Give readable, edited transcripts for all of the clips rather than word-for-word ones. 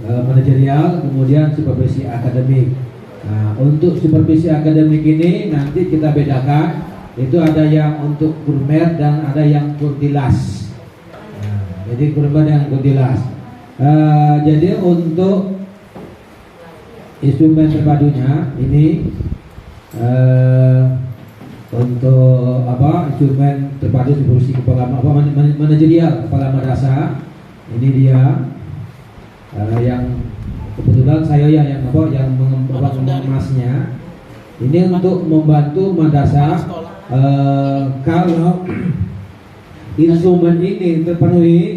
manajerial, kemudian supervisi akademik. Nah, untuk supervisi akademik ini nanti kita bedakan, itu ada yang untuk kurmer dan ada yang kurtilas. Nah, jadi kurmer dan kurtilas. Jadi untuk instrumen terpadunya ini untuk instrumen terpadu supervisi kepala manajerial kepala madrasah, ini dia yang kebetulan saya yang mengemasnya. Ini untuk membantu madrasah kalau instrumen ini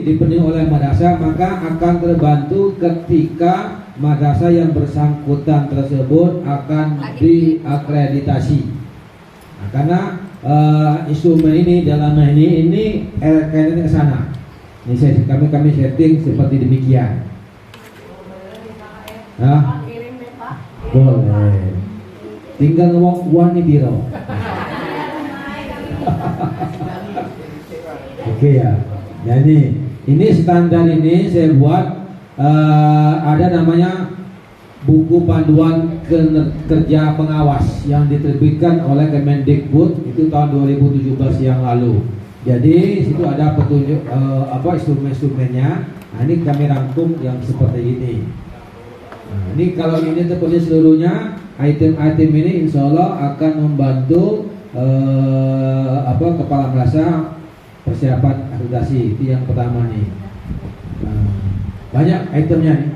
dipenuhi oleh madrasah, maka akan terbantu ketika madrasah yang bersangkutan tersebut akan diakreditasi. Nah, karena instrumen ini dalam ini kaitannya ke sana. Ini kami setting seperti demikian. Nah, boleh. Tinggal ngomong uang nih biro. Oke ya. Jadi ini standar ini saya buat ada namanya buku panduan kerja pengawas yang diterbitkan oleh Kemendikbud itu tahun 2017 yang lalu. Jadi situ ada petunjuk instrumen-instrumennya. Nah, ini kami rangkum yang seperti ini. Nah, ini kalau ini terpenuhi seluruhnya, item-item ini insya Allah akan membantu kepala madrasah persiapan akreditasi. Itu yang pertama nih. Banyak itemnya nih.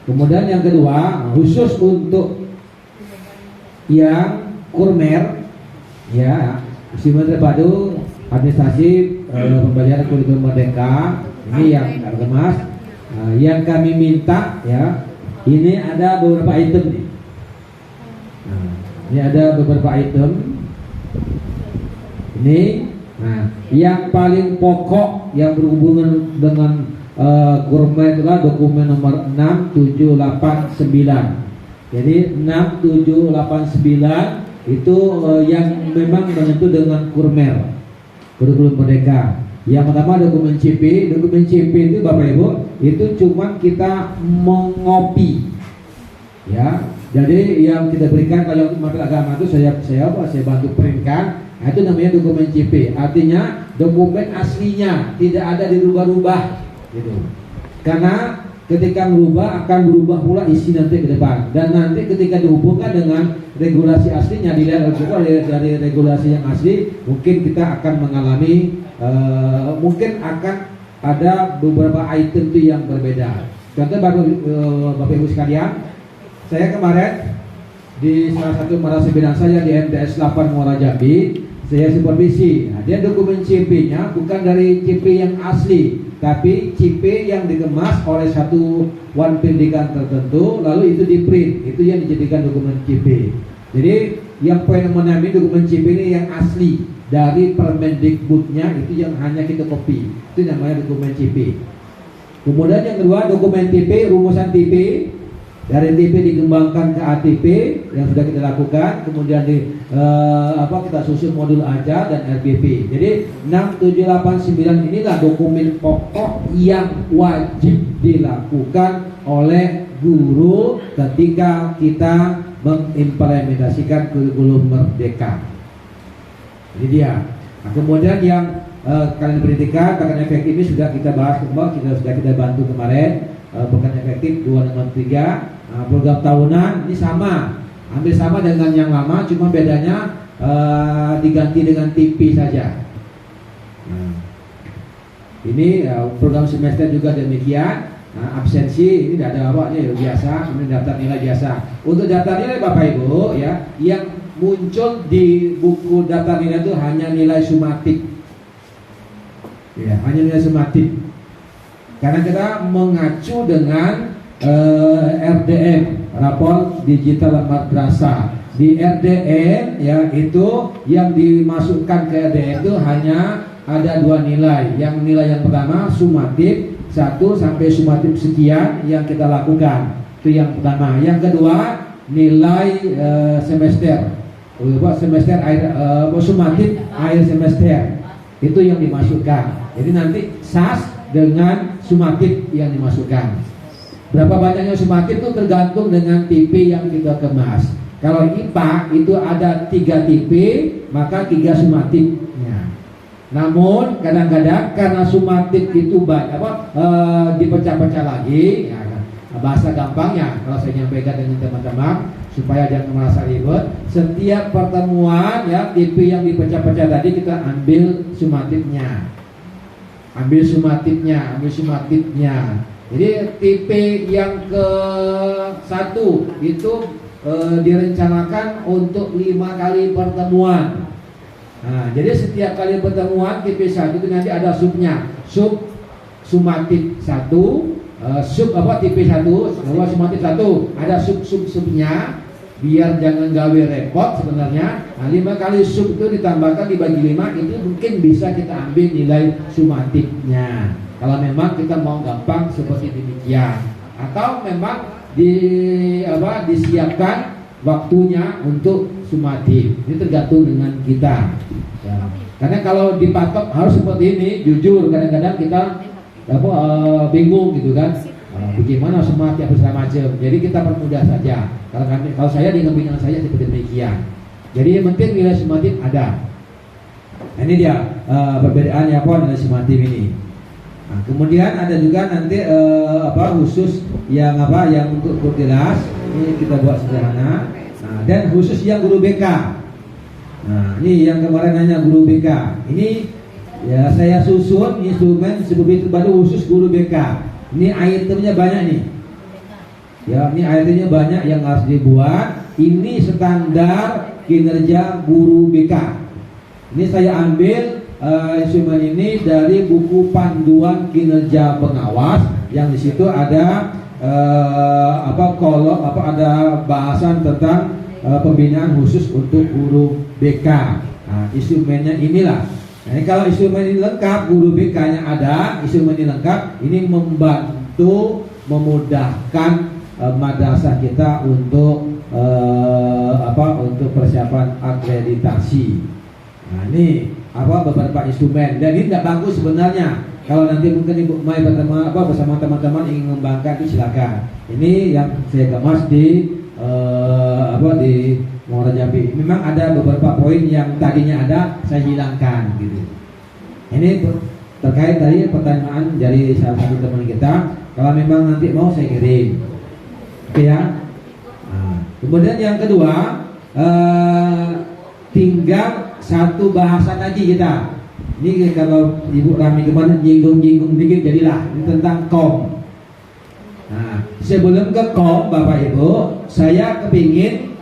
Kemudian yang kedua, khusus untuk yang kurmer, ya, instrumen terpadu administrasi pembelajaran kurikulum merdeka, ini yang terkemas. Yang kami minta, ya, ini ada beberapa item nih. Ini ada beberapa item. Ini, yang paling pokok yang berhubungan dengan kurma itulah dokumen nomor 6789. Jadi 6789 itu yang memang menyentuh dengan kurmer, kurikulum merdeka. Yang pertama dokumen CP. Dokumen CP itu Bapak Ibu, itu cuma kita mengopi, ya. Jadi yang kita berikan kalau untuk materi agama itu saya bantu printkan. Nah, itu namanya dokumen CP. Artinya dokumen aslinya tidak ada dirubah-rubah, gitu. Karena ketika merubah akan berubah pula isi nanti ke depan. Dan nanti ketika dihubungkan dengan regulasi aslinya, dilihat dari regulasi yang asli, mungkin kita akan mengalami mungkin akan ada beberapa item itu yang berbeda. Contoh Bapak Ibu sekalian, saya kemarin di salah satu madrasah binaan saya di MTS 8 Muara Jambi, saya supervisi. Nah, dia dokumen CP-nya bukan dari CP yang asli, tapi CP yang dikemas oleh satu pendidikan tertentu, lalu itu di print, itu yang dijadikan dokumen CP. Jadi yang fenomenal ini dokumen CP ini yang asli dari Permendikbudnya, itu yang hanya kita copy, itu namanya dokumen CP. Kemudian yang kedua dokumen TP, rumusan TP. Dari TP dikembangkan ke ATP yang sudah kita lakukan, kemudian kita susun modul ajar dan RBP. Jadi 6789 inilah dokumen pokok yang wajib dilakukan oleh guru ketika kita mengimplementasikan kurikulum merdeka. Ini dia. Nah, kemudian yang kalian pendidikan, bahkan efektif ini sudah kita bahas kembali, sudah kita bantu kemarin. Bukan efektif 263. Program tahunan ini sama, hampir sama dengan yang lama, cuma bedanya diganti dengan TV saja. Ini program semester juga demikian. Absensi ini tidak ada awalnya biasa, kemudian daftar nilai biasa. Untuk daftar nilai Bapak Ibu, ya, yang muncul di buku daftar nilai itu hanya nilai sumatif, ya, hanya nilai sumatif. Karena kita mengacu dengan RDM, rapor digital madrasah. Di RDM, ya, itu yang dimasukkan ke RDM itu hanya ada dua nilai. Yang nilai yang pertama sumatif 1 sampai sumatif sekian yang kita lakukan, itu yang pertama. Yang kedua nilai semester, semester sumatif akhir semester, itu yang dimasukkan. Jadi nanti SAS dengan sumatif yang dimasukkan. Berapa banyaknya sumatif itu tergantung dengan tipe yang kita kemas. Kalau IPA itu ada 3 tipe, maka 3 sumatifnya. Namun kadang-kadang karena sumatif itu banyak dipecah-pecah lagi, ya, bahasa gampangnya kalau saya nyampaikan dengan teman-teman supaya jangan merasa ribet. Setiap pertemuan ya tipe yang dipecah-pecah tadi kita ambil sumatifnya. Ambil sumatifnya. Jadi tipe yang ke-1 itu direncanakan untuk 5 kali pertemuan. Nah, jadi setiap kali pertemuan tipe 1 itu nanti ada subnya. Sub sumatif 1, tipe 1, sumatif 1, ada subnya. Biar jangan gawe repot sebenarnya. Nah, 5 kali sub itu ditambahkan dibagi 5, itu mungkin bisa kita ambil nilai sumatifnya. Kalau memang kita mau gampang seperti demikian, atau memang disiapkan waktunya untuk sumatif. Ini tergantung dengan kita. Ya. Karena kalau dipatok harus seperti ini, jujur kadang-kadang kita bingung gitu kan. Bagaimana sumatif apa segala macam. Jadi kita permudah saja. Kalau saya dengan bidang saya seperti demikian. Jadi yang penting nilai sumatif ada. Nah, ini dia perbedaannya nilai sumatif ini. Nah, kemudian ada juga nanti khusus yang untuk kurtilas ini kita buat sederhana. Nah, dan khusus yang guru BK. Nah, ini yang kemarin nanya guru BK. Ini ya saya susun instrumen sebegitu baru khusus guru BK. Ini itemnya banyak nih. Ya, ini itemnya banyak yang harus dibuat. Ini standar kinerja guru BK. Ini saya ambil instrumen ini dari buku panduan kinerja pengawas yang di situ ada ada bahasan tentang pembinaan khusus untuk guru BK. Nah, instrumennya inilah. Nah, kalau instrumen ini lengkap, guru BK-nya ada, instrumen ini lengkap, ini membantu memudahkan madrasah kita untuk untuk persiapan akreditasi. Nah, ini beberapa instrumen, dan ini tidak bagus sebenarnya. Kalau nanti mungkin Ibu Mai bersama teman-teman ingin mengembangkan itu silakan. Ini yang saya kemas di Muara Jambi. Memang ada beberapa poin yang tadinya ada saya hilangkan gitu. Ini terkait dari pertanyaan dari salah satu teman kita. Kalau memang nanti mau saya kirim, oke ya. Nah, kemudian yang kedua tinggal satu bahasan lagi kita. Ini kalau Ibu Rami kemarin jinggung dikit jadilah ini tentang kom. Nah, sebelum ke kom Bapak Ibu, saya kepingin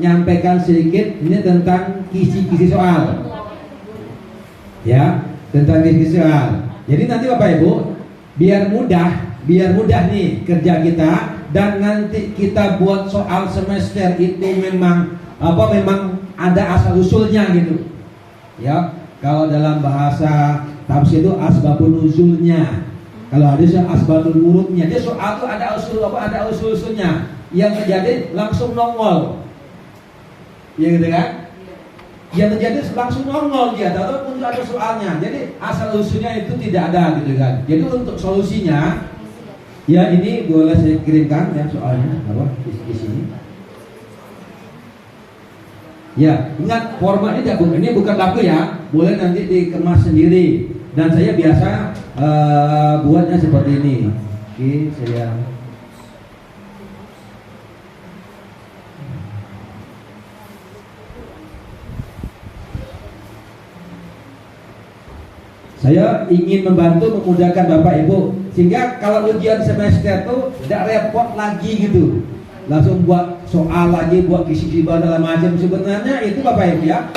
nyampaikan sedikit ini tentang kisi-kisi soal. Ya, tentang kisi soal. Jadi nanti Bapak Ibu biar mudah nih kerja kita, dan nanti kita buat soal semester itu memang ada asal usulnya gitu. Ya, kalau dalam bahasa tafsir itu asbabun nuzulnya. Kalau ada asbabun nurutnya. Dia soal itu ada usul-usulnya. Yang terjadi langsung nongol. Ya gitu kan? Yang terjadi langsung nongol dia, ataupun ada soalnya. Jadi asal usulnya itu tidak ada gitu kan. Jadi untuk solusinya, ya ini boleh saya kirimkan ya soalnya di sini. Ya, ingat formatnya ini bukan baku ya, boleh nanti dikemas sendiri. Dan saya biasa buatnya seperti ini. Oke, saya ingin membantu memudahkan Bapak Ibu sehingga kalau ujian semester itu tidak repot lagi gitu. Langsung buat soal lagi, buat kisi-kisi segala macam. Sebenarnya itu Bapak Ibu ya,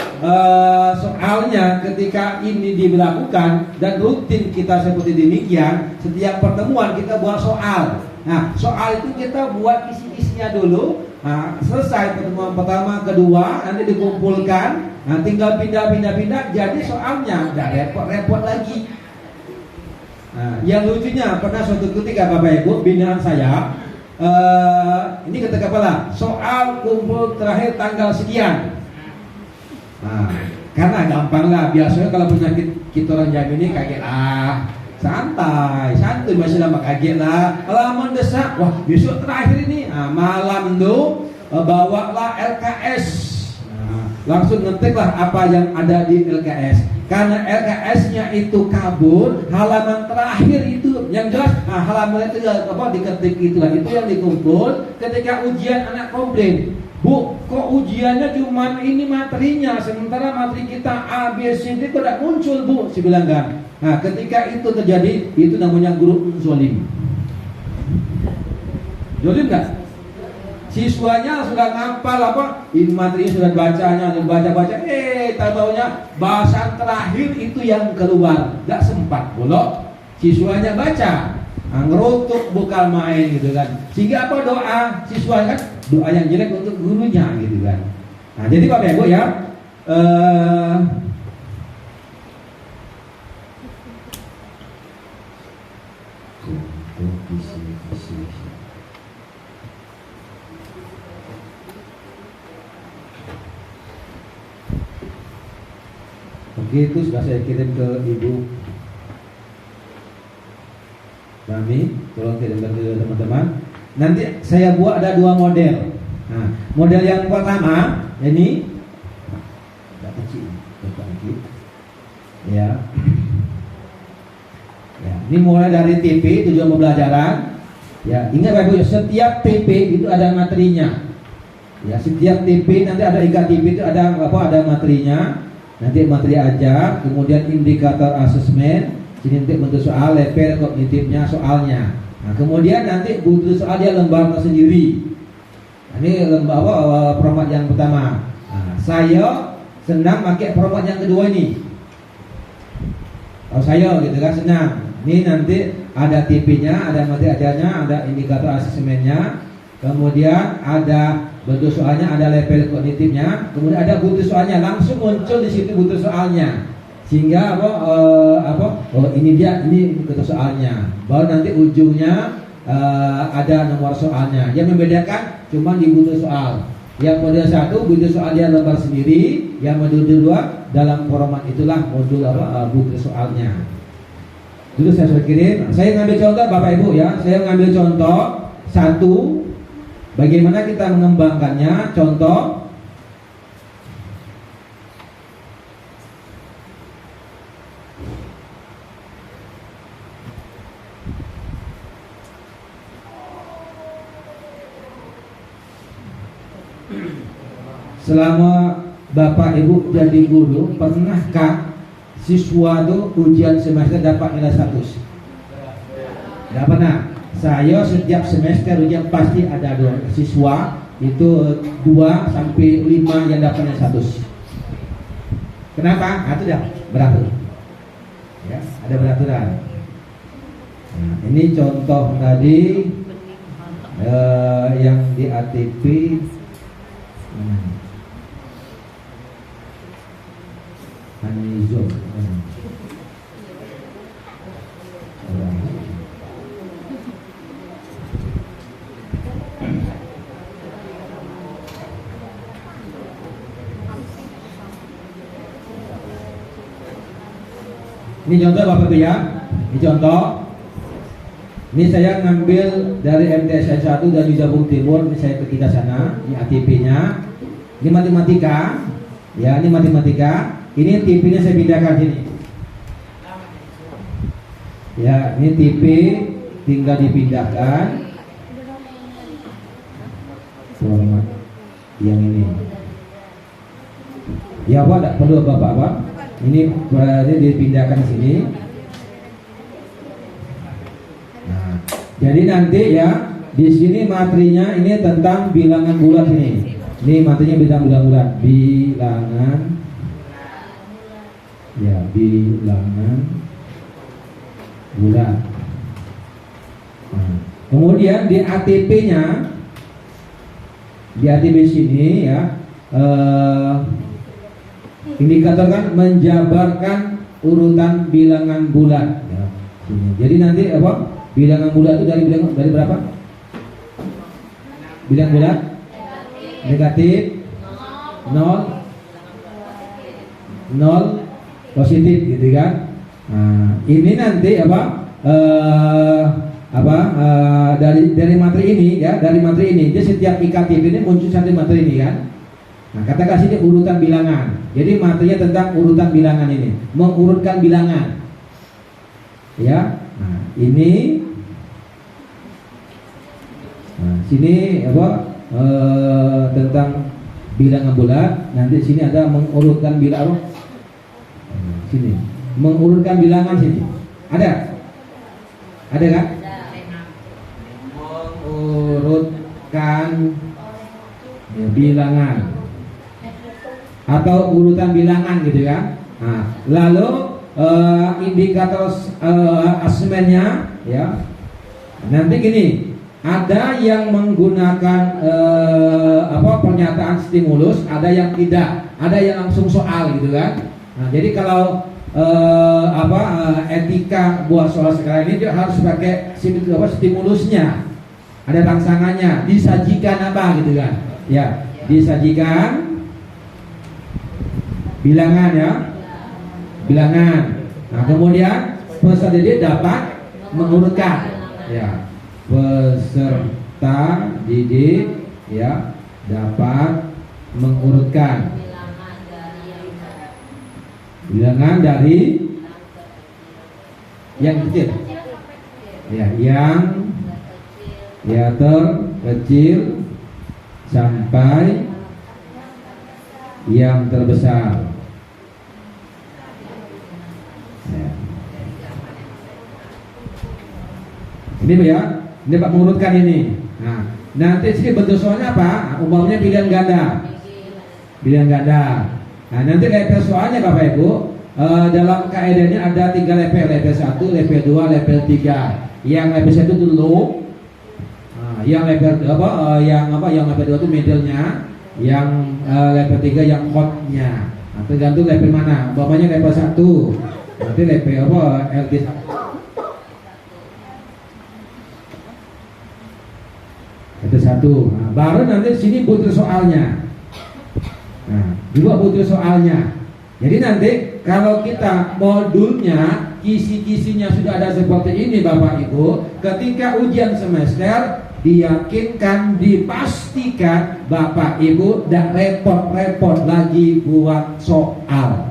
soalnya ketika ini diberlakukan dan rutin kita seperti demikian, setiap pertemuan kita buat soal. Nah, soal itu kita buat kisi-kisinya dulu. Nah, selesai pertemuan pertama, kedua, nanti dikumpulkan. Nah, tinggal pindah, jadi soalnya tidak repot-repot lagi. Nah, yang lucunya pernah suatu ketika Bapak Ibu binaan saya, ini kata kepala soal kumpul terakhir tanggal sekian. Nah, karena gampang lah, biasanya kalau penyakit kita orang Jambi ini kayak santai masih lama kaget lah. Kalau mendesak, wah besok terakhir ini, malam tuh bawalah LKS. Langsung ngetiklah apa yang ada di LKS. Karena LKS-nya itu kabur, halaman terakhir itu yang jelas, halaman itu diketik itulah, itu yang dikumpul ketika ujian anak komplain. Bu, kok ujiannya cuma ini materinya, sementara materi kita A, B, C, D tidak muncul, Bu, saya bilang kan. Nah, ketika itu terjadi, itu namanya guru zolim. Zolim nggak? Siswanya sudah ngapal ini materinya sudah bacanya, baca, tahu-taunya bahasan terakhir itu yang keluar, nggak sempat bolok. Siswanya baca, ngerutuk bukan main gitu kan. Sehingga doa siswa kan, doa yang jelek untuk gurunya gitu kan. Nah, jadi Bapak Ibu ya, Oke, itu sudah saya kirim ke Ibu Mami, tolong kirimkan ke teman-teman. Nanti saya buat ada 2 model. Nah, model yang pertama ini kecil, ya. Ya, ini mulai dari TP tujuan pembelajaran. Ya, ingat Bapak Ibu, setiap TP itu ada materinya. Ya, setiap TP nanti ada IKTP itu ada materinya. Nanti materi ajar, kemudian indikator asesmen, sini nanti bentuk soal, level kognitifnya soalnya. Nah, kemudian nanti bentuk soal dia lembar tersendiri. Nah, ini lembar format yang pertama. Nah, saya senang pakai format yang kedua ini. Kalau saya gitu kan senang. Ini nanti ada TP-nya, ada materi ajarnya, ada indikator asesmennya, kemudian ada bentuk soalnya, ada level kognitifnya, kemudian ada butuh soalnya, langsung muncul di situ butuh soalnya. Sehingga ini butuh soalnya. Baru nanti ujungnya ada nomor soalnya. Yang membedakan cuma di butuh soal. Yang modul 1 butuh soal dia lembar sendiri, yang modul 2 dalam format itulah modul butuh soalnya. Dulu saya sudah kirim. Saya ngambil contoh Bapak Ibu ya. Saya ngambil contoh 1. Bagaimana kita mengembangkannya? Contoh, selama Bapak Ibu jadi guru, pernahkah siswa itu ujian semester dapat nilai 100? Tidak pernah. Saya setiap semester ujian pasti ada 2 siswa itu 2 sampai 5 yang dapat nilai 100. Kenapa? Itu dah beratur. Ya, ada beraturan. Nah, ini contoh tadi yang di ATP. Anizom. Ini contoh Bapak Ibu ya. Ini contoh. Ini saya ngambil dari MTSN 1 dan di Jabung Timur. Ini saya ke kita sana. Ini ATP-nya. Ini matematika. Ya, ini matematika. Ini TP-nya saya pindahkan sini. Ya, ini TP tinggal dipindahkan. Format yang ini. Ya Pak, tidak perlu Bapak. Ini berarti dipindahkan ke sini. Nah, jadi nanti ya di sini materinya ini tentang bilangan bulat ini. Ini materinya bilangan bulat. Bilangan. Ya, bilangan bulat. Nah, kemudian di ATP-nya, di ATP sini ya. Indikator kan menjabarkan urutan bilangan bulat. Ya, sini. Jadi nanti bilangan bulat itu dari berapa? Bilangan bulat negatif 0 positif gitu kan. Nah, ini nanti dari materi ini ya, dari materi ini, jadi setiap IKTP ini muncul satu materi ini kan. Nah, katakan sini urutan bilangan. Jadi materinya tentang urutan bilangan ini, mengurutkan bilangan. Ya, nah ini, nah sini tentang bilangan bulat. Nanti sini ada mengurutkan bilangan. Sini, mengurutkan bilangan sini. Ada kan? Mengurutkan ya, bilangan atau urutan bilangan gitu ya. Nah, lalu indikator asesmennya ya. Nanti gini, ada yang menggunakan pernyataan stimulus, ada yang tidak, ada yang langsung soal gitu kan. Nah, jadi kalau etika buat soal sekarang ini dia harus pakai stimulusnya, ada rangsangannya, disajikan apa gitu kan ya, disajikan bilangan ya, bilangan. Nah kemudian peserta didik dapat mengurutkan ya, peserta didik ya dapat mengurutkan bilangan dari yang kecil ya, yang ya terkecil sampai yang terbesar ya. Ini ya, ini Pak mengurutkan ini. Nah, nanti sini bentuk soalnya apa? Umumnya pilihan ganda. Pilihan ganda. Nah, nanti level soalnya Bapak Ibu, dalam kaedahnya ada 3 level, level 1, level 2, level 3. Yang level 1 itu low. Nah, yang level yang level 2 itu middle-nya, yang level 3 yang hot-nya. Nah, tergantung level mana. Umpamanya level 1. Nanti level LD1. Itu satu. Nah, baru nanti sini butuh soalnya. Nah, juga butuh soalnya. Jadi nanti kalau kita modulnya kisi-kisinya sudah ada seperti ini Bapak Ibu, ketika ujian semester diyakinkan, dipastikan Bapak Ibu tidak repot-repot lagi buat soal.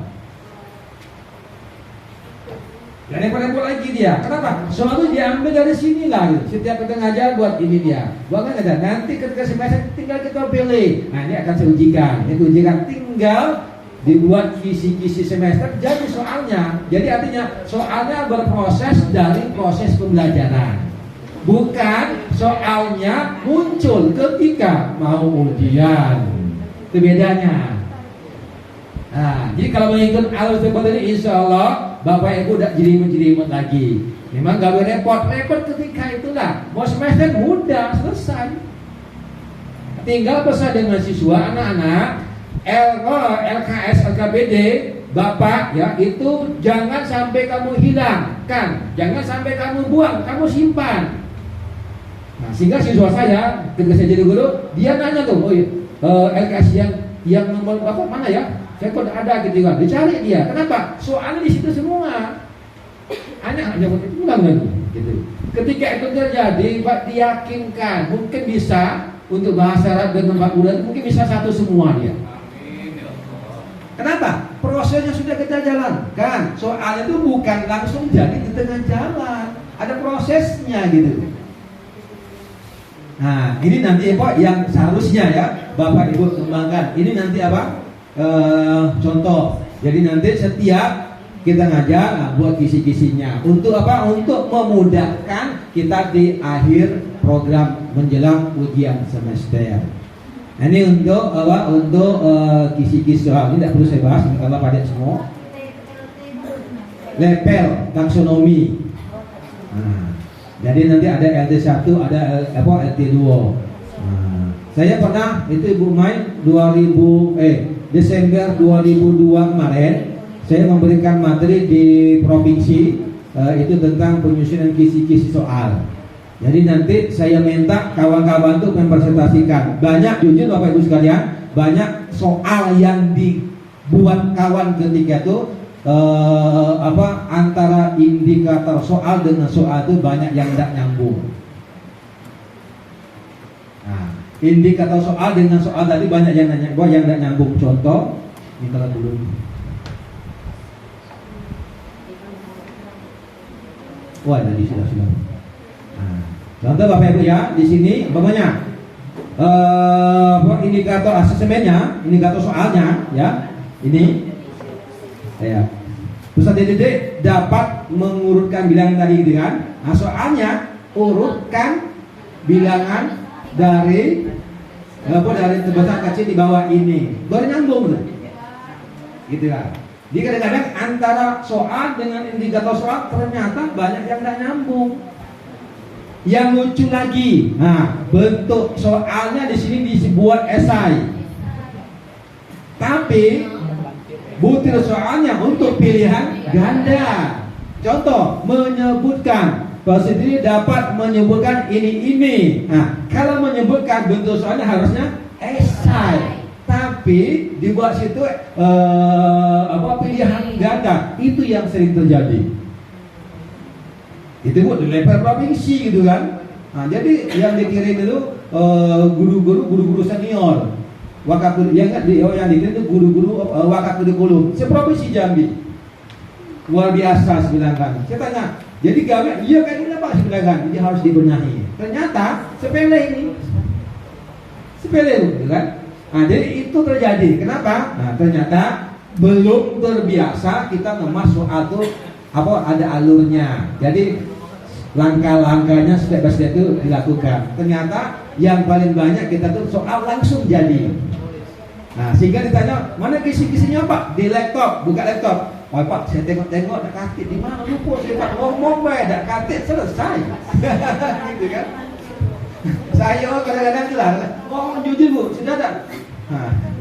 Gak repot-repot lagi dia. Kenapa? Soal itu diambil dari sini lah gitu. Setiap kita ngajar buat ini dia. Bukan aja. Nanti ketika semester tinggal kita pilih. Nah ini akan saya ujikan. Ini ujikan tinggal dibuat kisi-kisi semester jadi soalnya. Jadi artinya soalnya berproses dari proses pembelajaran. Bukan soalnya muncul ketika mau ujian. Itu bedanya. Nah, jadi kalau mengikut alur seperti ini, insya Allah Bapak Ibu tidak jelimet-jelimet lagi. Memang gak boleh repot ketika itulah. Mau semester mudah selesai. Tinggal pesan dengan siswa anak-anak LKS LKBD Bapak ya, itu jangan sampai kamu hilangkan, jangan sampai kamu buang, kamu simpan. Nah, sehingga siswa saya ketika saya jadi guru, dia nanya tuh, oh iya, LKS yang nomor Bapak mana ya? Saya kok ada gitu kan, dicari dia. Kenapa? Soalnya di situ semua. Hanya pulang lagi gitu. Ketika itu terjadi, Pak diyakinkan mungkin bisa untuk bahasa Arab dan tempat bulan mungkin bisa satu semua dia. Kenapa? Prosesnya sudah kita jalankan. Soalnya itu bukan langsung jadi di tengah jalan. Ada prosesnya gitu. Nah, ini nanti Pak yang seharusnya ya Bapak Ibu kembangkan. Ini nanti apa? Contoh. Jadi nanti setiap kita ngajar buat kisi-kisinya. Untuk apa? Untuk memudahkan kita di akhir program menjelang ujian semester. Nah, ini untuk apa? Untuk kisi-kisi soal ini tidak perlu saya bahas kalau pada semua. Level taksonomi. Nah, jadi nanti ada LD1, ada LT2. Nah, saya pernah itu Ibu Mai Desember 2002 kemarin saya memberikan materi di provinsi itu tentang penyusunan kisi-kisi soal. Jadi nanti saya minta kawan-kawan untuk mempresentasikan. Banyak jujur Bapak Ibu sekalian, banyak soal yang dibuat kawan ketika itu antara indikator soal dengan soal itu banyak yang tidak nyambung. Nah, indikator soal dengan soal tadi banyak yang tidak nyambung. Contoh, ini kalau dulu. Wah, tadi sudah. Nah, contoh Bapak Ibu ya, di sini umpamanya indikator asesmennya, indikator soalnya ya, ini ya. Peserta didik dapat mengurutkan bilangan tadi gitu kan. Nah, soalnya urutkan bilangan dari terbesar kecil di bawah ini. Baru nyambung tuh. Gitu kan. Jadi kadang-kadang antara soal dengan indikator soal ternyata banyak yang tidak nyambung. Yang lucu lagi, nah bentuk soalnya di sini dibuat esai, tapi butir soalnya untuk pilihan ganda. Contoh, menyebutkan peserta dapat menyebutkan ini. Nah, kalau menyebutkan bentuk soalnya harusnya esai. Tapi dibuat situ pilihan ganda, itu yang sering terjadi. Itu buat di level provinsi gitu kan. Nah, jadi yang dikirim itu guru-guru senior, yang dikirim itu guru-guru wakakurikulum seprovinsi Jambi. Luar biasa sebenarnya. Saya tanya, jadi gawe iya kan ini apa sebenarnya? Jadi harus dibenahi. Ternyata sepele ini, gitu kan. Nah, jadi itu terjadi. Kenapa? Nah, ternyata belum terbiasa kita ngemas soal itu ada alurnya. Jadi langkah-langkahnya step by step itu dilakukan. Ternyata yang paling banyak kita tuh soal langsung jadi. Nah, sehingga ditanya mana kisi-kisinya Pak? Di laptop, buka laptop. Oh Pak, saya tengok-tengok dak katik di mana lupa saya Pak ngomong bae dak katik selesai. Gitu kan? Saya kadang-kadang bilang, ngomong jujur Bu, sudah tak?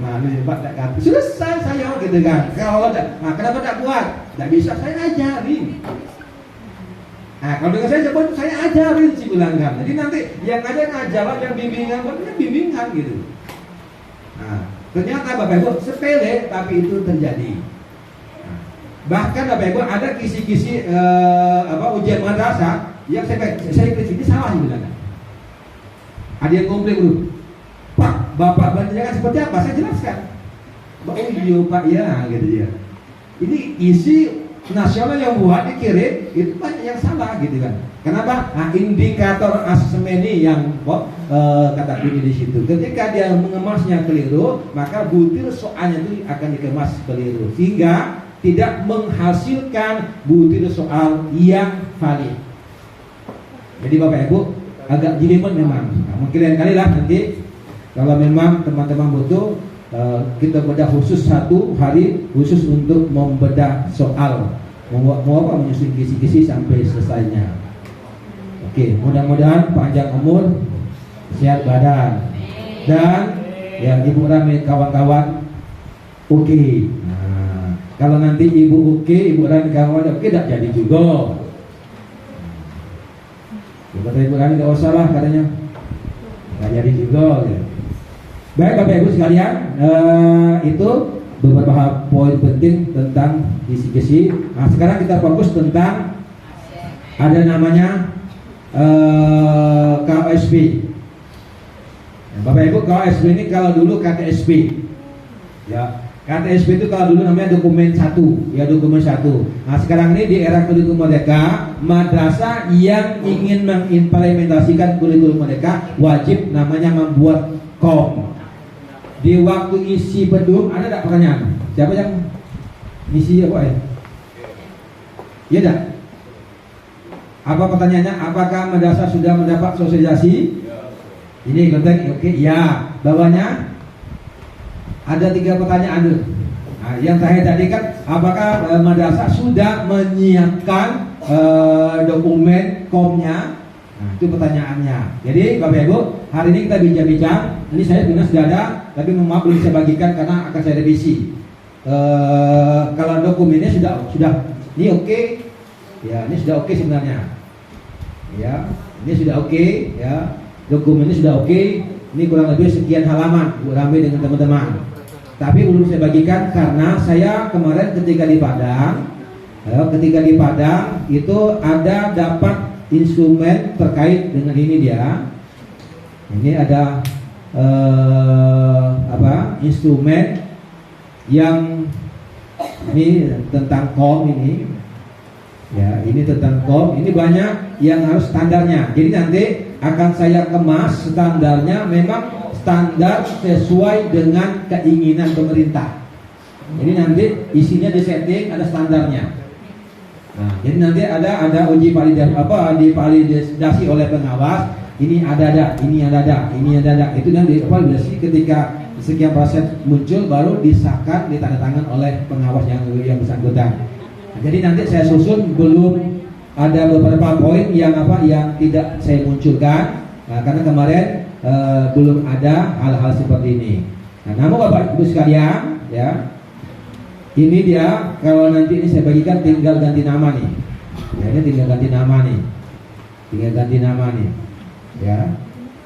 Nah, ini Pak tak kata. Selesai saya gitu kan. Kalau tak, kenapa tak buat? Tak bisa saya ajarin. Nah, kalau dengan saya sebut saya ajarin sih bilang kan. Jadi nanti yang ada ngajar, yang bimbingan gitu. Nah, ternyata Bapak Ibu sepele tapi itu terjadi. Nah, bahkan Bapak Ibu ada kisi-kisi ujian madrasah yang saya kritik ini salah sih bilang. Ada yang komplain dulu, Pak, Bapak banyak seperti apa? Saya jelaskan. Oh iya Pak, ya gitu ya. Ini isi nasional yang buat dikirim itu banyak yang salah gitu kan. Kenapa? Nah, indikator asesmen ini yang kata bunyi di situ. Ketika dia mengemasnya keliru, maka butir soalnya itu akan dikemas keliru, sehingga tidak menghasilkan butir soal yang valid. Jadi Bapak Ibu agak jelimet memang. Nah, mungkin lain kali lah nanti kalau memang teman-teman butuh kita bedah khusus satu hari khusus untuk membedah soal, menyusun kisi-kisi sampai selesainya. Oke, mudah-mudahan panjang umur, sehat badan, dan yang Ibu Rami kawan-kawan oke. Nah, kalau nanti Ibu oke, Ibu Rami kawan oke, tidak jadi juga. Kata Ibu Rami tidak usah lah katanya, nggak jadi juga. Gitu. Baik Bapak Ibu sekalian, itu beberapa poin penting tentang kisi-kisi. Nah, sekarang kita fokus tentang ada namanya KOSP. Nah, Bapak Ibu, KOSP ini kalau dulu KTSP, ya. KTSP itu kalau dulu namanya dokumen 1, ya dokumen 1. Nah, sekarang ini di era kurikulum merdeka, madrasah yang ingin mengimplementasikan kurikulum merdeka wajib namanya membuat KOM. Di waktu isi bedum ada tak pertanyaan? Siapa yang isi apa ya? Iya tak? Apa pertanyaannya? Apakah madrasah sudah mendapat sosialisasi? Ini konten, oke, ya. Bawahnya ada 3 pertanyaan dulu. Nah, yang terakhir tadi kan, apakah madrasah sudah menyiapkan dokumen KOM-nya? Nah, itu pertanyaannya. Jadi Bapak Ibu, hari ini kita bincang-bincang. Ini saya sebenarnya sudah ada, tapi maaf belum saya bagikan karena akan saya revisi. Kalau dokumennya sudah ini oke, ya ini sudah oke sebenarnya. Ya, ini sudah oke, ya dokumennya sudah oke. Ini kurang lebih sekian halaman, Bu Rami dengan teman-teman. tapi belum saya bagikan karena saya kemarin ketika di Padang itu ada dapat instrumen terkait dengan ini dia. Ini ada instrumen yang ini tentang kom ini. Ya, ini tentang kom. Ini banyak yang harus standarnya. Jadi nanti akan saya kemas standarnya memang standar sesuai dengan keinginan pemerintah. Jadi nanti isinya disetting ada standarnya. Nah, jadi nanti ada uji divalidasi oleh pengawas. Ini ada, ini ada. Itu nanti validasi ketika sekian persen muncul baru disahkan ditandatangan oleh pengawas yang bersangkutan. Nah, jadi nanti saya susun belum ada beberapa poin yang tidak saya munculkan karena kemarin belum ada hal-hal seperti ini. Nah, namun Bapak Ibu sekalian, ya, ini dia kalau nanti ini saya bagikan tinggal ganti nama nih. Ya, ini tinggal ganti nama nih. Ya,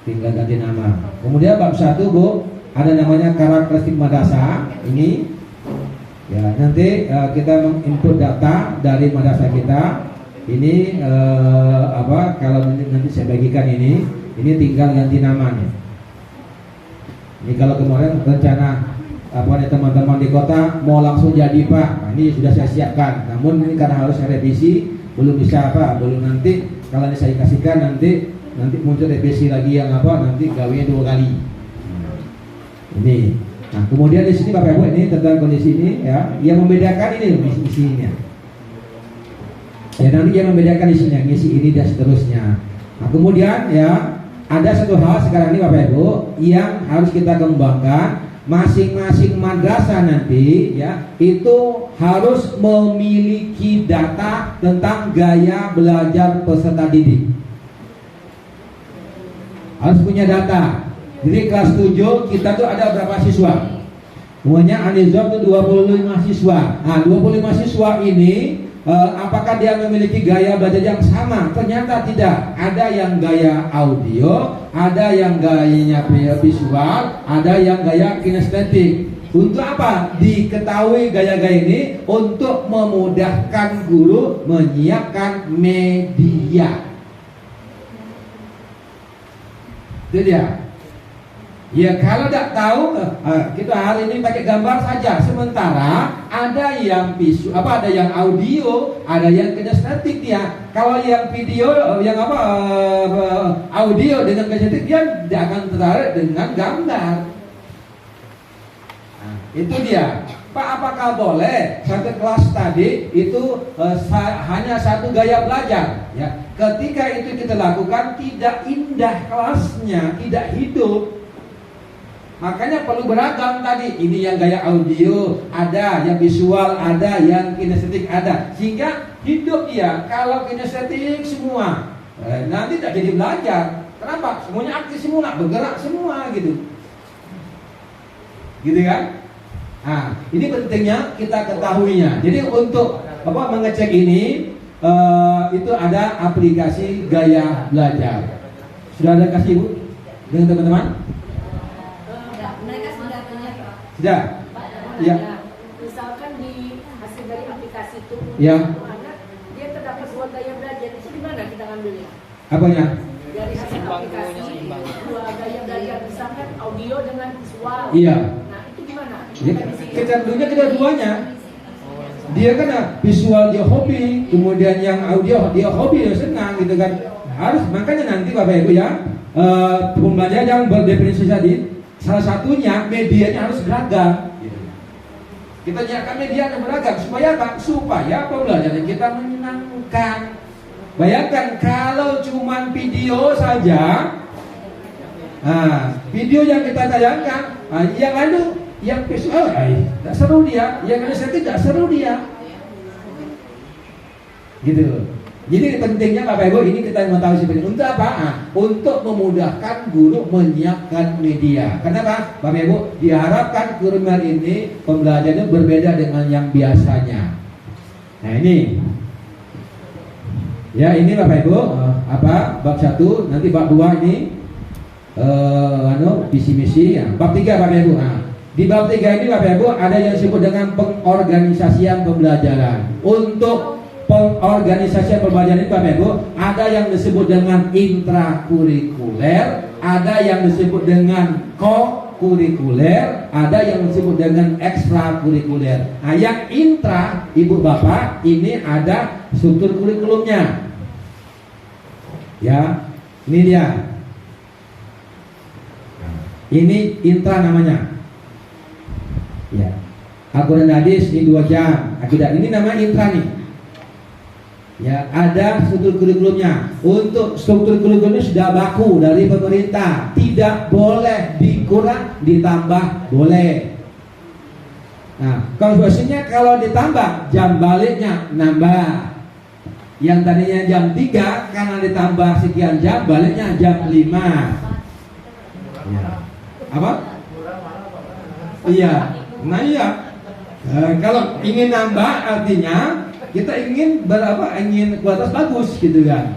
tinggal ganti nama. Kemudian bab 1 Bu, ada namanya karakteristik madrasah. Ini ya, nanti kita menginput data dari madrasah kita. Ini kalau nanti saya bagikan ini tinggal ganti namanya. Ini kalau kemarin rencana teman-teman di kota mau langsung jadi Pak. Nah, ini sudah saya siapkan. Namun ini karena harus saya revisi, belum bisa belum nanti kalau ini saya kasihkan nanti muncul revisi lagi yang nanti gawinya 2 kali. Ini. Nah, kemudian di sini Bapak Ibu ini tentang kondisi ini ya, yang membedakan ini isinya. Ya, nanti yang membedakan isinya, ngisi ini dan seterusnya. Nah, kemudian ya ada satu hal sekarang ini Bapak Ibu yang harus kita kembangkan. Masing-masing madrasah nanti ya itu harus memiliki data tentang gaya belajar peserta didik. Harus punya data. Jadi kelas 7 kita tuh ada berapa siswa? Semuanya Anizom itu 25 siswa. Nah, 25 siswa ini apakah dia memiliki gaya belajar yang sama? Ternyata tidak. Ada yang gaya audio, ada yang gayanya visual, ada yang gaya kinestetik. Untuk apa? Diketahui gaya-gaya ini untuk memudahkan guru menyiapkan media. Itu dia. Ya kalau tidak tahu kita hari ini pakai gambar saja. Sementara ada yang ada yang audio, ada yang kinestetik dia. Kalau yang video, yang audio dengan kinestetik dia tidak akan tertarik dengan gambar. Nah, itu dia. Pak, apakah boleh satu kelas tadi itu hanya satu gaya belajar? Ya, ketika itu kita lakukan tidak indah kelasnya, tidak hidup. Makanya perlu beragam tadi. Ini yang gaya audio ada, yang visual ada, yang kinestetik ada, sehingga hidup dia. Kalau kinestetik semua nanti tidak jadi belajar. Kenapa? Semuanya aktif semua, bergerak semua gitu. Gitu kan? Nah, ini pentingnya kita ketahuinya. Jadi untuk mengecek ini itu ada aplikasi gaya belajar. Sudah ada kasih Bu dengan teman-teman? Sudah. Ya. Misalkan di hasil dari aplikasi itu, ya, dia terdapat dua gaya belajar. Itu di mana kita ngambilnya? Apanya? Dari hasil aplikasi dua gaya belajar, misalkan audio dengan visual. Iya. Nah itu gimana? Ya, kita tentunya kedua-duanya. Dia kan visual dia hobi, kemudian yang audio dia hobi, dia senang gitu kan. Harus, makanya nanti Bapak Ibu ya, pembelajaran yang berdefinisi tadi. Salah satunya medianya harus beragam. Kita nyiapkan media yang beragam supaya apa? Supaya pembelajaran kita menyenangkan. Bayangkan kalau cuma video saja, video yang kita tayangkan, yang visual, tidak seru dia, yang kinestetik tidak seru dia. Gitu. Jadi pentingnya Bapak Ibu ini kita mengetahui seperti ini. Untuk apa? Untuk memudahkan guru menyiapkan media. Kenapa? Bapak Ibu diharapkan kurmer ini pembelajarannya berbeda dengan yang biasanya. Nah ini, ya ini Bapak Ibu bab 1, nanti bab 2 ini visi misi. Ya. Bab 3 Bapak Ibu. Di bab 3 ini Bapak Ibu ada yang disebut dengan pengorganisasian pembelajaran. Untuk pengorganisasian pembelajaran ini Bapak Ibu ada yang disebut dengan intrakurikuler, ada yang disebut dengan kurikuler, ada yang disebut dengan ekstrakurikuler. Nah, yang intra, Ibu Bapak, ini ada struktur kurikulumnya. Ya, ini dia. Ini intra namanya. Ya. Al-Quran hadis ini 2 jam. Akidah ini nama intra nih. Ya, ada struktur kurikulumnya. Untuk struktur kurikulumnya sudah baku dari pemerintah, tidak boleh dikurang, ditambah boleh. Nah, konsekuensinya kalau ditambah jam baliknya nambah. Yang tadinya jam 3 karena ditambah sekian jam, baliknya jam 5. Ya. Apa? Iya. Nah iya. Kalau ingin nambah artinya kita ingin berapa? Ingin kualitas bagus gitu kan.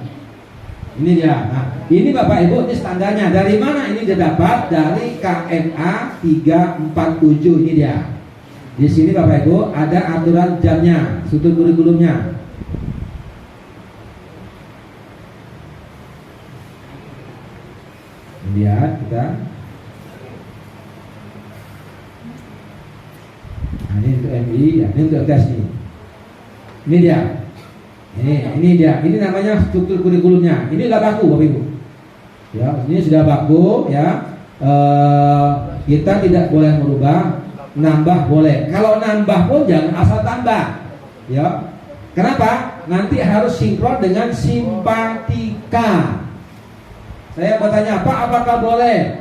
Ini dia. Nah, ini Bapak Ibu ini standarnya. Dari mana ini didapat? Dari KMA 347 ini dia. Di sini Bapak Ibu ada aturan jamnya, struktur kurikulumnya. Lihat kita. Nah, ini untuk MI ya, ini untuk tes nih. Ini dia. Ini dia. Ini namanya struktur kurikulumnya. Ini sudah baku Bapak Ibu. Ya, ini sudah baku ya. Kita tidak boleh merubah, nambah boleh. Kalau nambah pun jangan asal tambah. Ya. Kenapa? Nanti harus sinkron dengan simpatika. Saya bertanya, Pak, apakah boleh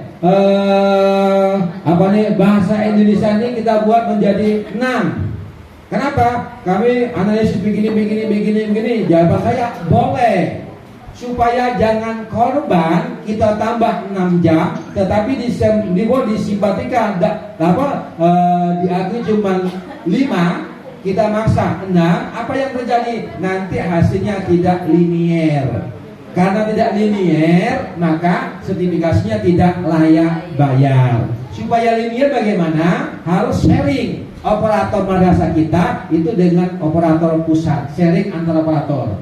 bahasa Indonesia ini kita buat menjadi 6? Kenapa? Kami analisis begini. Jawaban saya boleh. Supaya jangan korban, kita tambah 6 jam, tetapi di simpatika diakui cuma 5, kita maksa 6. Apa yang terjadi? Nanti hasilnya tidak linier. Karena tidak linier, maka sertifikasinya tidak layak bayar. Supaya linier bagaimana? Harus sharing operator madrasah kita itu dengan operator pusat, sharing antar operator.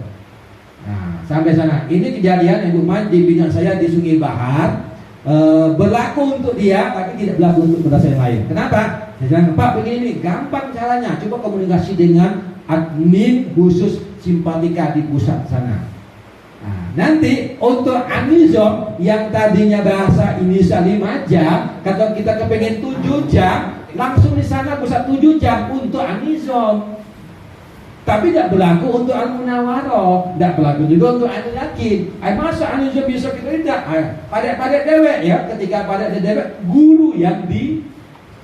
Nah, sampai sana. Ini kejadian Ibu Man di bidang saya di Sungai Bahar, berlaku untuk dia, tapi tidak berlaku untuk madrasah yang lain. Kenapa? Saya bilang, Pak, begini, gampang caranya. Coba komunikasi dengan admin khusus simpatika di pusat sana. Nah, nanti untuk anizom yang tadinya bahasa Indonesia 5 jam, kalau kita kepengen 7 jam, langsung di sana pusat 7 jam untuk anizom. Tapi tidak berlaku untuk al-munawaroh, tidak berlaku juga untuk al-yakin. Masa anizom bisa kita tidak? Pada dewek ya, ketika pada dewek guru yang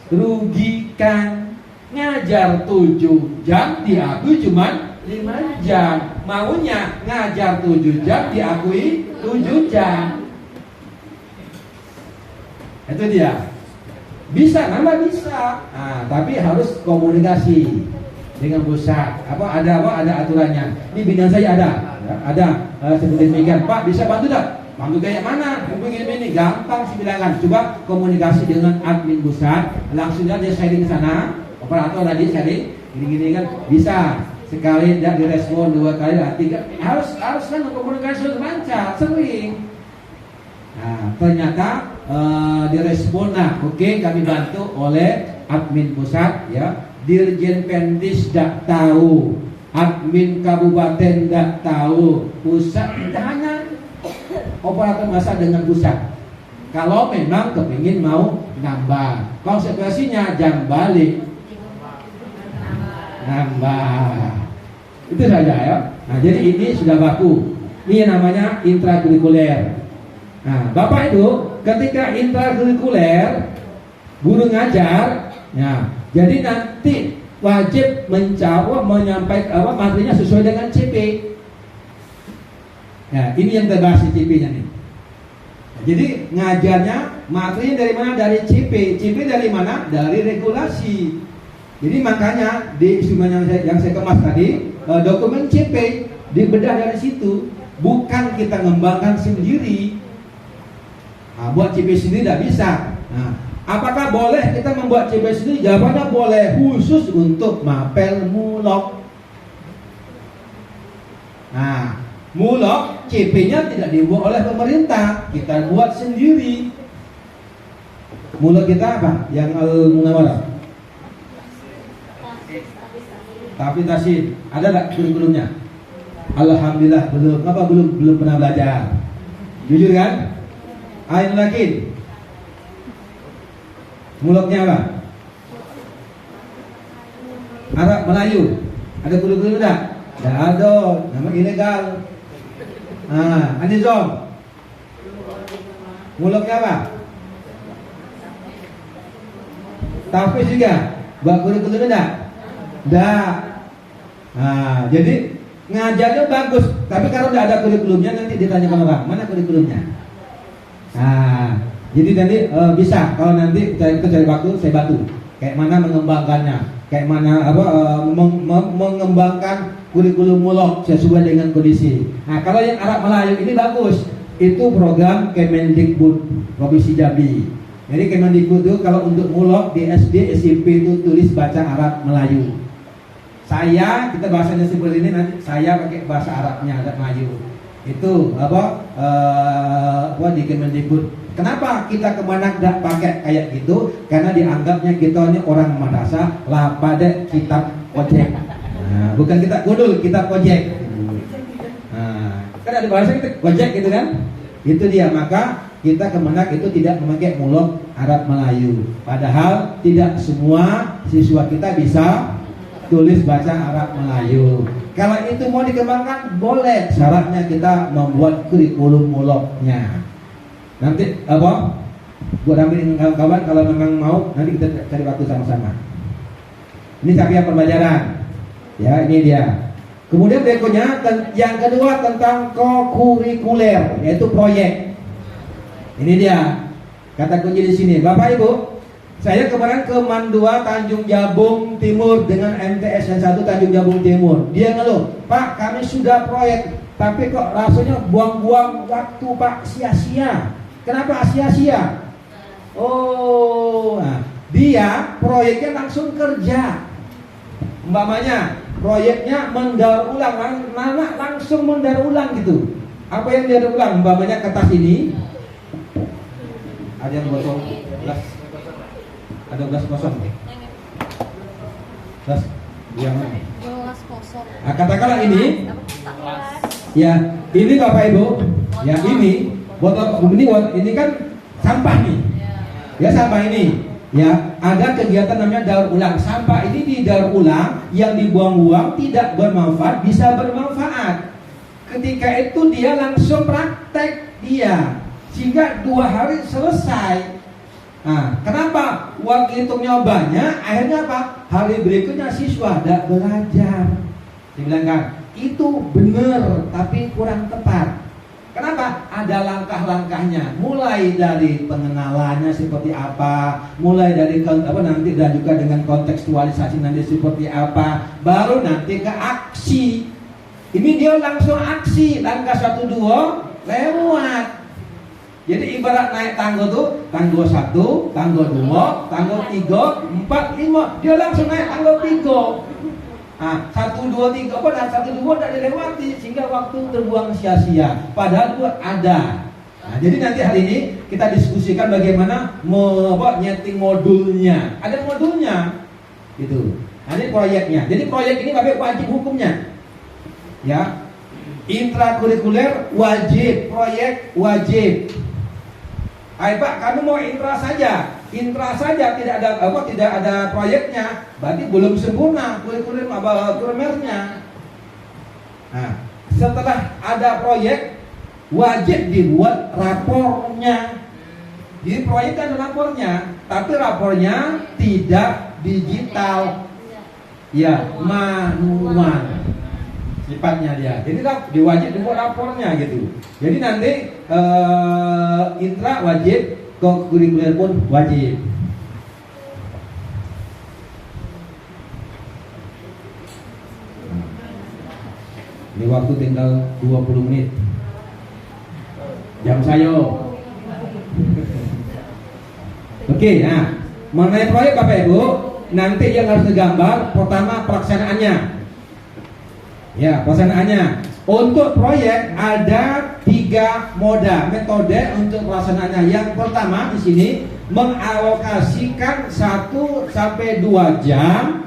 dirugikan. Ngajar 7 jam diakui cuma 5 jam. Maunya ngajar 7 jam diakui 7 jam. Itu dia. Bisa, nambah bisa. Nah, tapi harus komunikasi dengan pusat. Ada aturannya. Ini bidang saya ada seperti demikian. Pak, bisa bantu tak? Bantu kayak mana? Begini gampang sih bilangan. Coba komunikasi dengan admin pusat, langsung aja sharing sana. Operator tadi sharing, gini kan bisa. Sekali tidak direspon, 2 kali, 3. Harus kan komunikasi lancar, sering. Nah, ternyata direspon. Nah, oke, kami bantu oleh admin pusat ya. Dirjen Pentis tidak tahu, admin kabupaten tidak tahu, pusat tidak, hanya operator masa dengan pusat. Kalau memang kepingin mau nambah, konsekuensinya jam balik nambah. Itu saja ya. Nah, jadi ini sudah baku. Ini namanya intrakurikuler. Nah, Bapak Ibu, ketika intrakurikuler guru ngajar, ya, jadi nanti wajib menyampaikan materinya sesuai dengan CP. Ya, ini yang terbahas di CP-nya nih. Nah, jadi ngajarnya materinya dari mana? Dari CP. CP dari mana? Dari regulasi. Jadi makanya di instrumen yang saya kemas tadi, dokumen CP dibedah dari situ, bukan kita ngembangkan sendiri. Nah, buat CP sendiri tidak bisa. Nah, Apakah boleh kita membuat CP sendiri? Jawabannya boleh, khusus untuk mapel mulok. Nah, mulok CP-nya tidak dibuat oleh pemerintah, kita buat sendiri. Mulok kita apa? Yang Al-Munawarah. Tapi tasin, ada nggak kurikulumnya? Alhamdulillah belum. Apa belum pernah belajar? Jujur kan? Ain lagi. Muloknya apa? Arab Melayu. Ada kurikulum enggak? Enggak ada, nama ilegal. Anizom. Muloknya apa? Tafis juga. Buat kurikulum enggak? Enggak. Jadi ngajarnya bagus, tapi kalau tidak ada kurikulumnya nanti ditanyakan orang, mana kurikulumnya? Jadi nanti bisa kalau nanti kita cari waktu saya bantu. Kayak mana mengembangkannya, kayak mana mengembangkan kurikulum mulok sesuai dengan kondisi. Nah, kalau yang Arab Melayu ini bagus, itu program Kemendikbud Provinsi Jambi. Jadi Kemendikbud itu kalau untuk mulok di SD SMP itu tulis baca Arab Melayu. Kita bahasanya seperti ini, nanti saya pakai bahasa Arabnya, Arab Melayu. Itu di Kemendikbud. Kenapa kita kemana tidak pakai kayak gitu? Karena dianggapnya kita ini orang madrasah lah pada kitab ojek. Bukan kita gundul, kitab ojek. Kan ada bahasa kita ojek gitu kan? Itu dia. Maka kita kemenak itu tidak memakai mulok Arab Melayu. Padahal tidak semua siswa kita bisa tulis baca Arab Melayu. Kalau itu mau dikembangkan boleh, syaratnya kita membuat kurikulum muloknya. Nanti buat ambil kawan-kawan kalau memang mau, nanti kita cari waktu sama-sama. Ini capaian pembelajaran. Ya, ini dia. Kemudian berikutnya yang kedua tentang kokurikuler, yaitu proyek. Ini dia. Kata kunci di sini, Bapak Ibu. Saya kemarin ke Mandua Tanjung Jabung Timur dengan MTS yang 1 Tanjung Jabung Timur. Dia ngeluh, Pak, kami sudah proyek, tapi kok rasanya buang-buang waktu, Pak, sia-sia. Kenapa sia-sia? Dia proyeknya langsung kerja. Umpamanya proyeknya mendaur ulang, langsung mendaur ulang gitu. Apa yang mendaur ulang? Umpamanya kertas ini, ada yang botol gelas. Ada gelas kosong. Gelas yang mana? Gelas kosong. Katakanlah ini. Ya, ini Bapak Ibu. Ya, ini botol ini kan sampah nih. Ya, sampah ini. Ya, ada kegiatan namanya daur ulang. Sampah ini didaur ulang, yang dibuang-buang tidak bermanfaat bisa bermanfaat. Ketika itu dia langsung praktek dia, sehingga 2 hari selesai. Kenapa? Uang hitungnya banyak, akhirnya apa? Hari berikutnya siswa tidak belajar. Dibilang kan, itu benar tapi kurang tepat. Kenapa? Ada langkah-langkahnya. Mulai dari pengenalannya seperti apa, mulai dari nanti dan juga dengan kontekstualisasi nanti seperti apa, baru nanti ke aksi. Ini dia langsung aksi, langkah 1, 2 lewat. Jadi ibarat naik tangga tuh, tangga 1, tangga 2, tangga 3, 4, 5, dia langsung naik tangga 3. 1, 2, 3 dan 1, 2 tidak dilewati, sehingga waktu terbuang sia-sia. Padahal itu ada. Jadi nanti hari ini kita diskusikan bagaimana nyeting modulnya. Ada modulnya, gitu. Ini proyeknya. Jadi proyek ini wajib hukumnya. Ya, intrakurikuler wajib, proyek wajib. Pak, kamu mau intra saja, tidak ada proyeknya, berarti belum sempurna kurikulumnya. Setelah ada proyek, wajib dibuat rapornya. Jadi proyek kan rapornya, tapi rapornya tidak digital, ya manual sifatnya dia. Jadi diwajib dibuat rapornya gitu. Jadi nanti intra wajib, kurikuler pun wajib. Ini waktu tinggal 20 menit. Jam saya. Oke, nah mengenai proyek Bapak Ibu, nanti yang harus digambar pertama pelaksanaannya. Ya, pelaksanaannya. Untuk proyek ada 3 metode untuk pelaksanaannya. Yang pertama di sini mengalokasikan 1 sampai 2 jam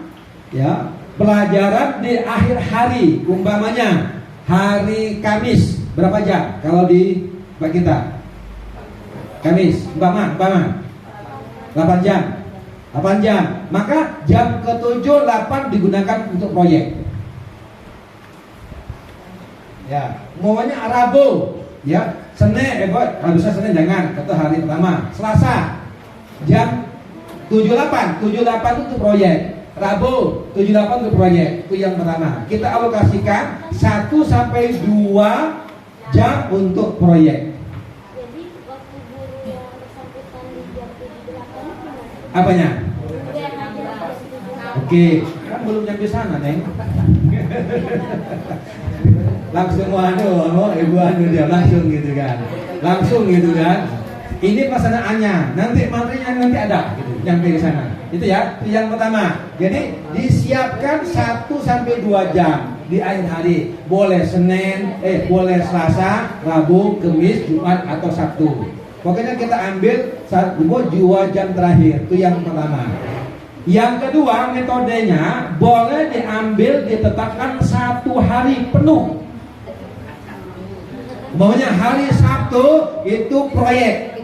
ya pelajaran di akhir hari. Umpamanya hari Kamis berapa jam kalau di Pak kita? Kamis, umpama 8 jam. 8 jam. Maka jam ke-7 8 digunakan untuk proyek. Ya, maunya Rabu, ya, Senin, bisa Senin jangan, atau hari pertama, Selasa, jam 78 itu untuk proyek, Rabu 78 untuk proyek, itu yang pertama. Kita alokasikan 1 sampai 2 jam untuk proyek. Jadi waktu guru yang bersangkutan di jam 78 Apanya? guru yang ngajar jam 78. Oke, kan belum nyampe sana, Neng. Langsung ibu dia langsung gitu kan. Langsung gitu kan. Ini pelaksanaannya. Nanti materinya nanti ada gitu, nyampe ke sana. Itu ya, itu yang pertama. Jadi disiapkan 1 sampai 2 jam di akhir hari. Boleh Senin, boleh Selasa, Rabu, Kamis, Jumat atau Sabtu. Pokoknya kita ambil 2 jam terakhir. Itu yang pertama. Yang kedua, metodenya boleh diambil ditetapkan 1 hari penuh. Maunya hari Sabtu itu proyek.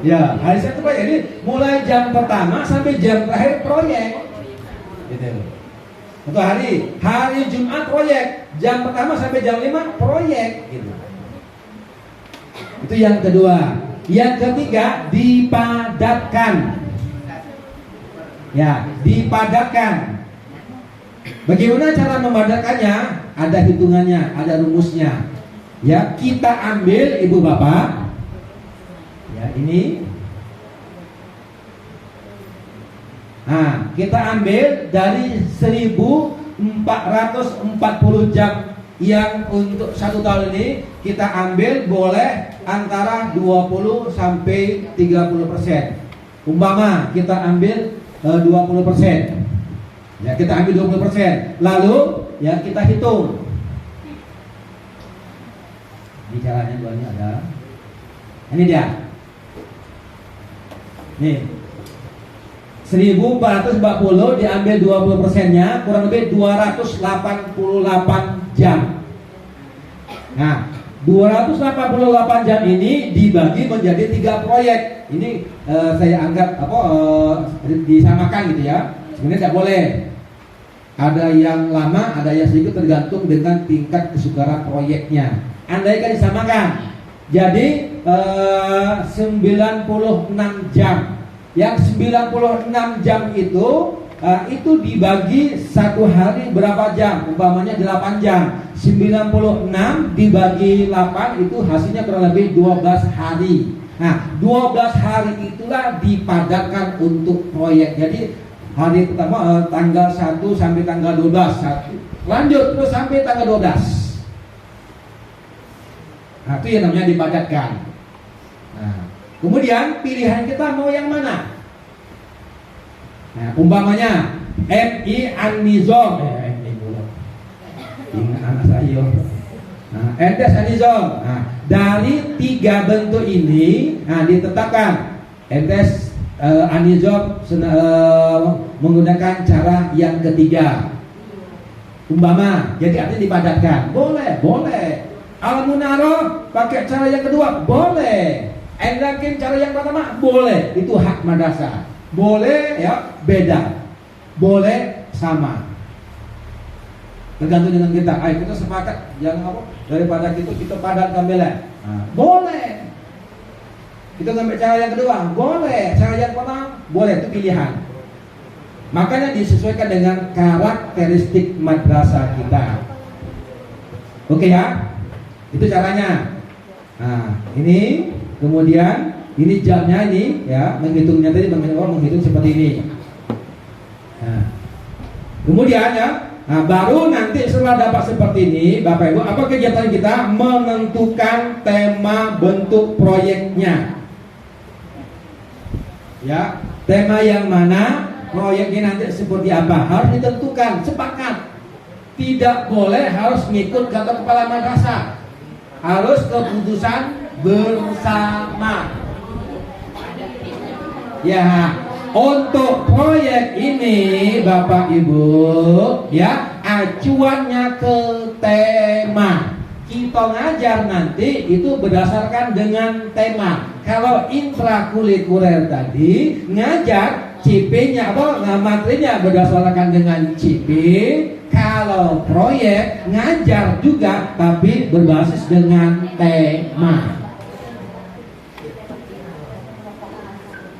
Ya, hari Sabtu proyek. Jadi mulai jam pertama sampai jam terakhir proyek. Gitu. Untuk hari Jumat proyek. Jam pertama sampai jam 5 proyek. Gitu. Itu yang kedua. Yang ketiga, dipadatkan. Ya, dipadatkan. Bagaimana cara memadatkannya? Ada hitungannya, ada rumusnya. Ya, kita ambil ibu bapak. Ya, ini. Nah, kita ambil dari 1440 jam yang untuk 1 tahun ini kita ambil boleh antara 20 sampai 30%. Umpama kita ambil 20%. Ya, kita ambil 20%. Lalu ya kita hitung. Bicaranya duanya ada. Ini dia. Nih. 1440 diambil 20%-nya kurang lebih 288 jam. Nah, 288 jam ini dibagi menjadi 3 proyek. Ini saya anggap disamakan gitu ya. Sebenarnya tidak boleh. Ada yang lama, ada yang sedikit tergantung dengan tingkat kesukaran proyeknya. Andaikan disamakan, jadi 96 jam. Yang 96 jam itu dibagi 1 hari berapa jam? Umpamanya 8 jam. 96 dibagi 8 itu hasilnya kurang lebih 12 hari. Nah, 12 hari itulah dipadatkan untuk proyek. Jadi hari pertama tanggal 1 sampai tanggal 12. Lanjut terus sampai tanggal 12. Nah, itu yang namanya dipadatkan. Nah, kemudian pilihan kita mau yang mana? Nah, umpamanya MI An-Nizam, ingat anak saya. Nah, MTS An-Nizam. Nah, dari 3 bentuk ini, ditetapkan MTS An-Nizam menggunakan cara yang ketiga. Umpama, jadi artinya dipadatkan. Boleh. Al-Munaro pakai cara yang kedua, boleh. Endakin cara yang pertama, boleh. Itu hak madrasah. Boleh ya, beda. Boleh sama. Tergantung dengan kita. Ayo kita sepakat, jangan apa? Daripada kita padatkan bela. Nah, boleh. Kita ngambil cara yang kedua, boleh. Cara yang pertama, boleh. Itu pilihan. Makanya disesuaikan dengan karakteristik madrasah kita. Oke ya? Itu caranya. Nah, ini kemudian ini jamnya ini ya, menghitungnya tadi menghitung seperti ini. Nah, kemudian ya, baru nanti setelah dapat seperti ini, Bapak Ibu, apa kegiatan kita? Menentukan tema bentuk proyeknya. Ya, tema yang mana, proyeknya nanti seperti apa, harus ditentukan, sepakat. Tidak boleh harus ngikut kata kepala madrasah, harus keputusan bersama. Ya, untuk proyek ini Bapak Ibu, ya, acuannya ke tema. Kita ngajar nanti itu berdasarkan dengan tema. Kalau intrakurikuler tadi ngajar CP-nya apa materinya berdasarkan dengan CP. Kalau proyek ngajar juga tapi berbasis dengan tema.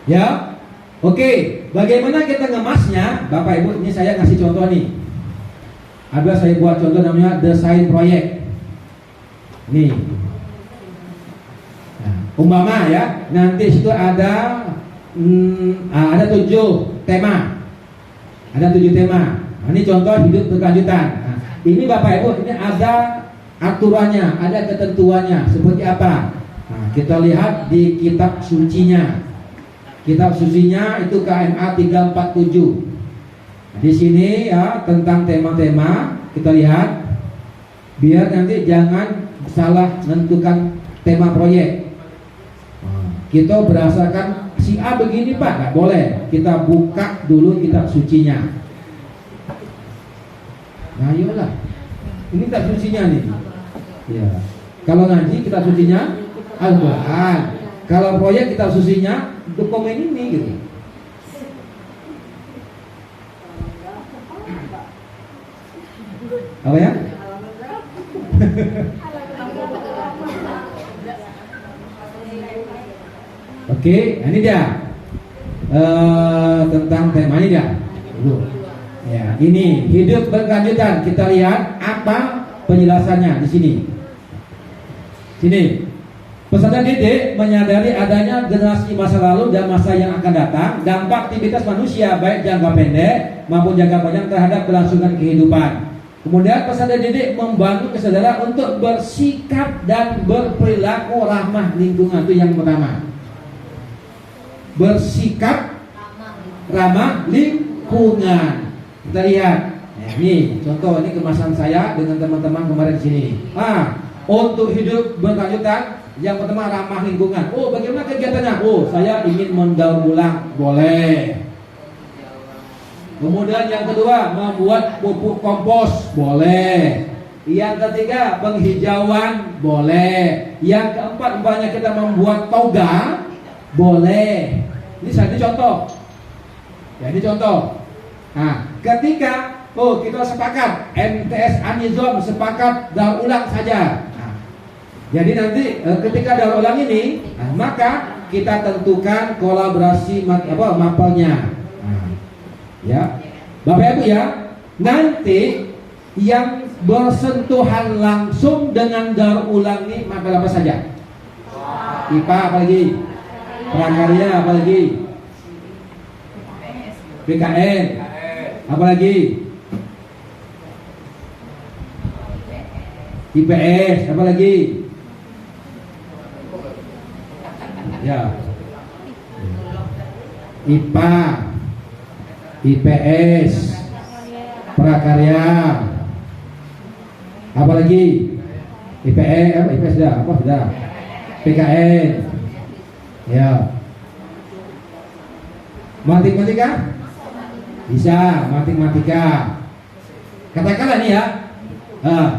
Ya, oke. Bagaimana kita ngemasnya, Bapak Ibu? Ini saya ngasih contoh nih. Ada saya buat contoh namanya desain proyek. Nih, nah, umpama ya, nanti situ ada 7 tema, ada 7 tema. Nah, ini contoh hidup berkelanjutan. Nah, ini Bapak Ibu, ini ada aturannya, ada ketentuannya seperti apa. Nah, kita lihat di kitab sucinya. Kitab sucinya itu KMA 347. Nah, di sini ya tentang tema-tema kita lihat, biar nanti jangan salah menentukan tema proyek. Kita berdasarkan si A begini Pak, nggak boleh. Kita buka dulu kitab sucinya. Nah, ayolah. Ini kitab sucinya nih. Ya. Kalau ngaji kitab sucinya Al-Quran. Kalau proyek kitab sucinya dokumen ini gitu. Apa ya? Oke, ini dia tentang tema ini dia. Ya, ini hidup berkelanjutan. Kita lihat apa penjelasannya di sini. Sini, peserta didik menyadari adanya generasi masa lalu dan masa yang akan datang, dampak aktivitas manusia baik jangka pendek maupun jangka panjang terhadap kelangsungan kehidupan. Kemudian peserta didik membangun kesadaran untuk bersikap dan berperilaku ramah lingkungan, itu yang pertama. Bersikap ramah lingkungan. Kita lihat, ini contoh, ini kemasan saya dengan teman-teman kemarin di sini. Untuk hidup berkelanjutan, yang pertama ramah lingkungan. Oh, bagaimana kegiatannya? Oh, saya ingin mendaur ulang, boleh. Kemudian yang kedua, membuat pupuk kompos, boleh. Yang ketiga, penghijauan, boleh. Yang keempat, umpamanya kita membuat toga, boleh. Ini contoh. Ya, ini contoh. Nah, ketika kita sepakat, MTS Anizom sepakat daur ulang saja. Nah, jadi nanti ketika daur ulang ini, maka kita tentukan kolaborasi mapelnya. Ya, Bapak Ibu ya, nanti yang bersentuhan langsung dengan daur ulang ini mapel apa saja? IPA apalagi? Prakarya apalagi? BKN apalagi? IPS apalagi? Ya, IPA, IPS, prakarya, apalagi IPS sudah, PKN, ya, matematika, bisa matematika. Katakanlah nih ya,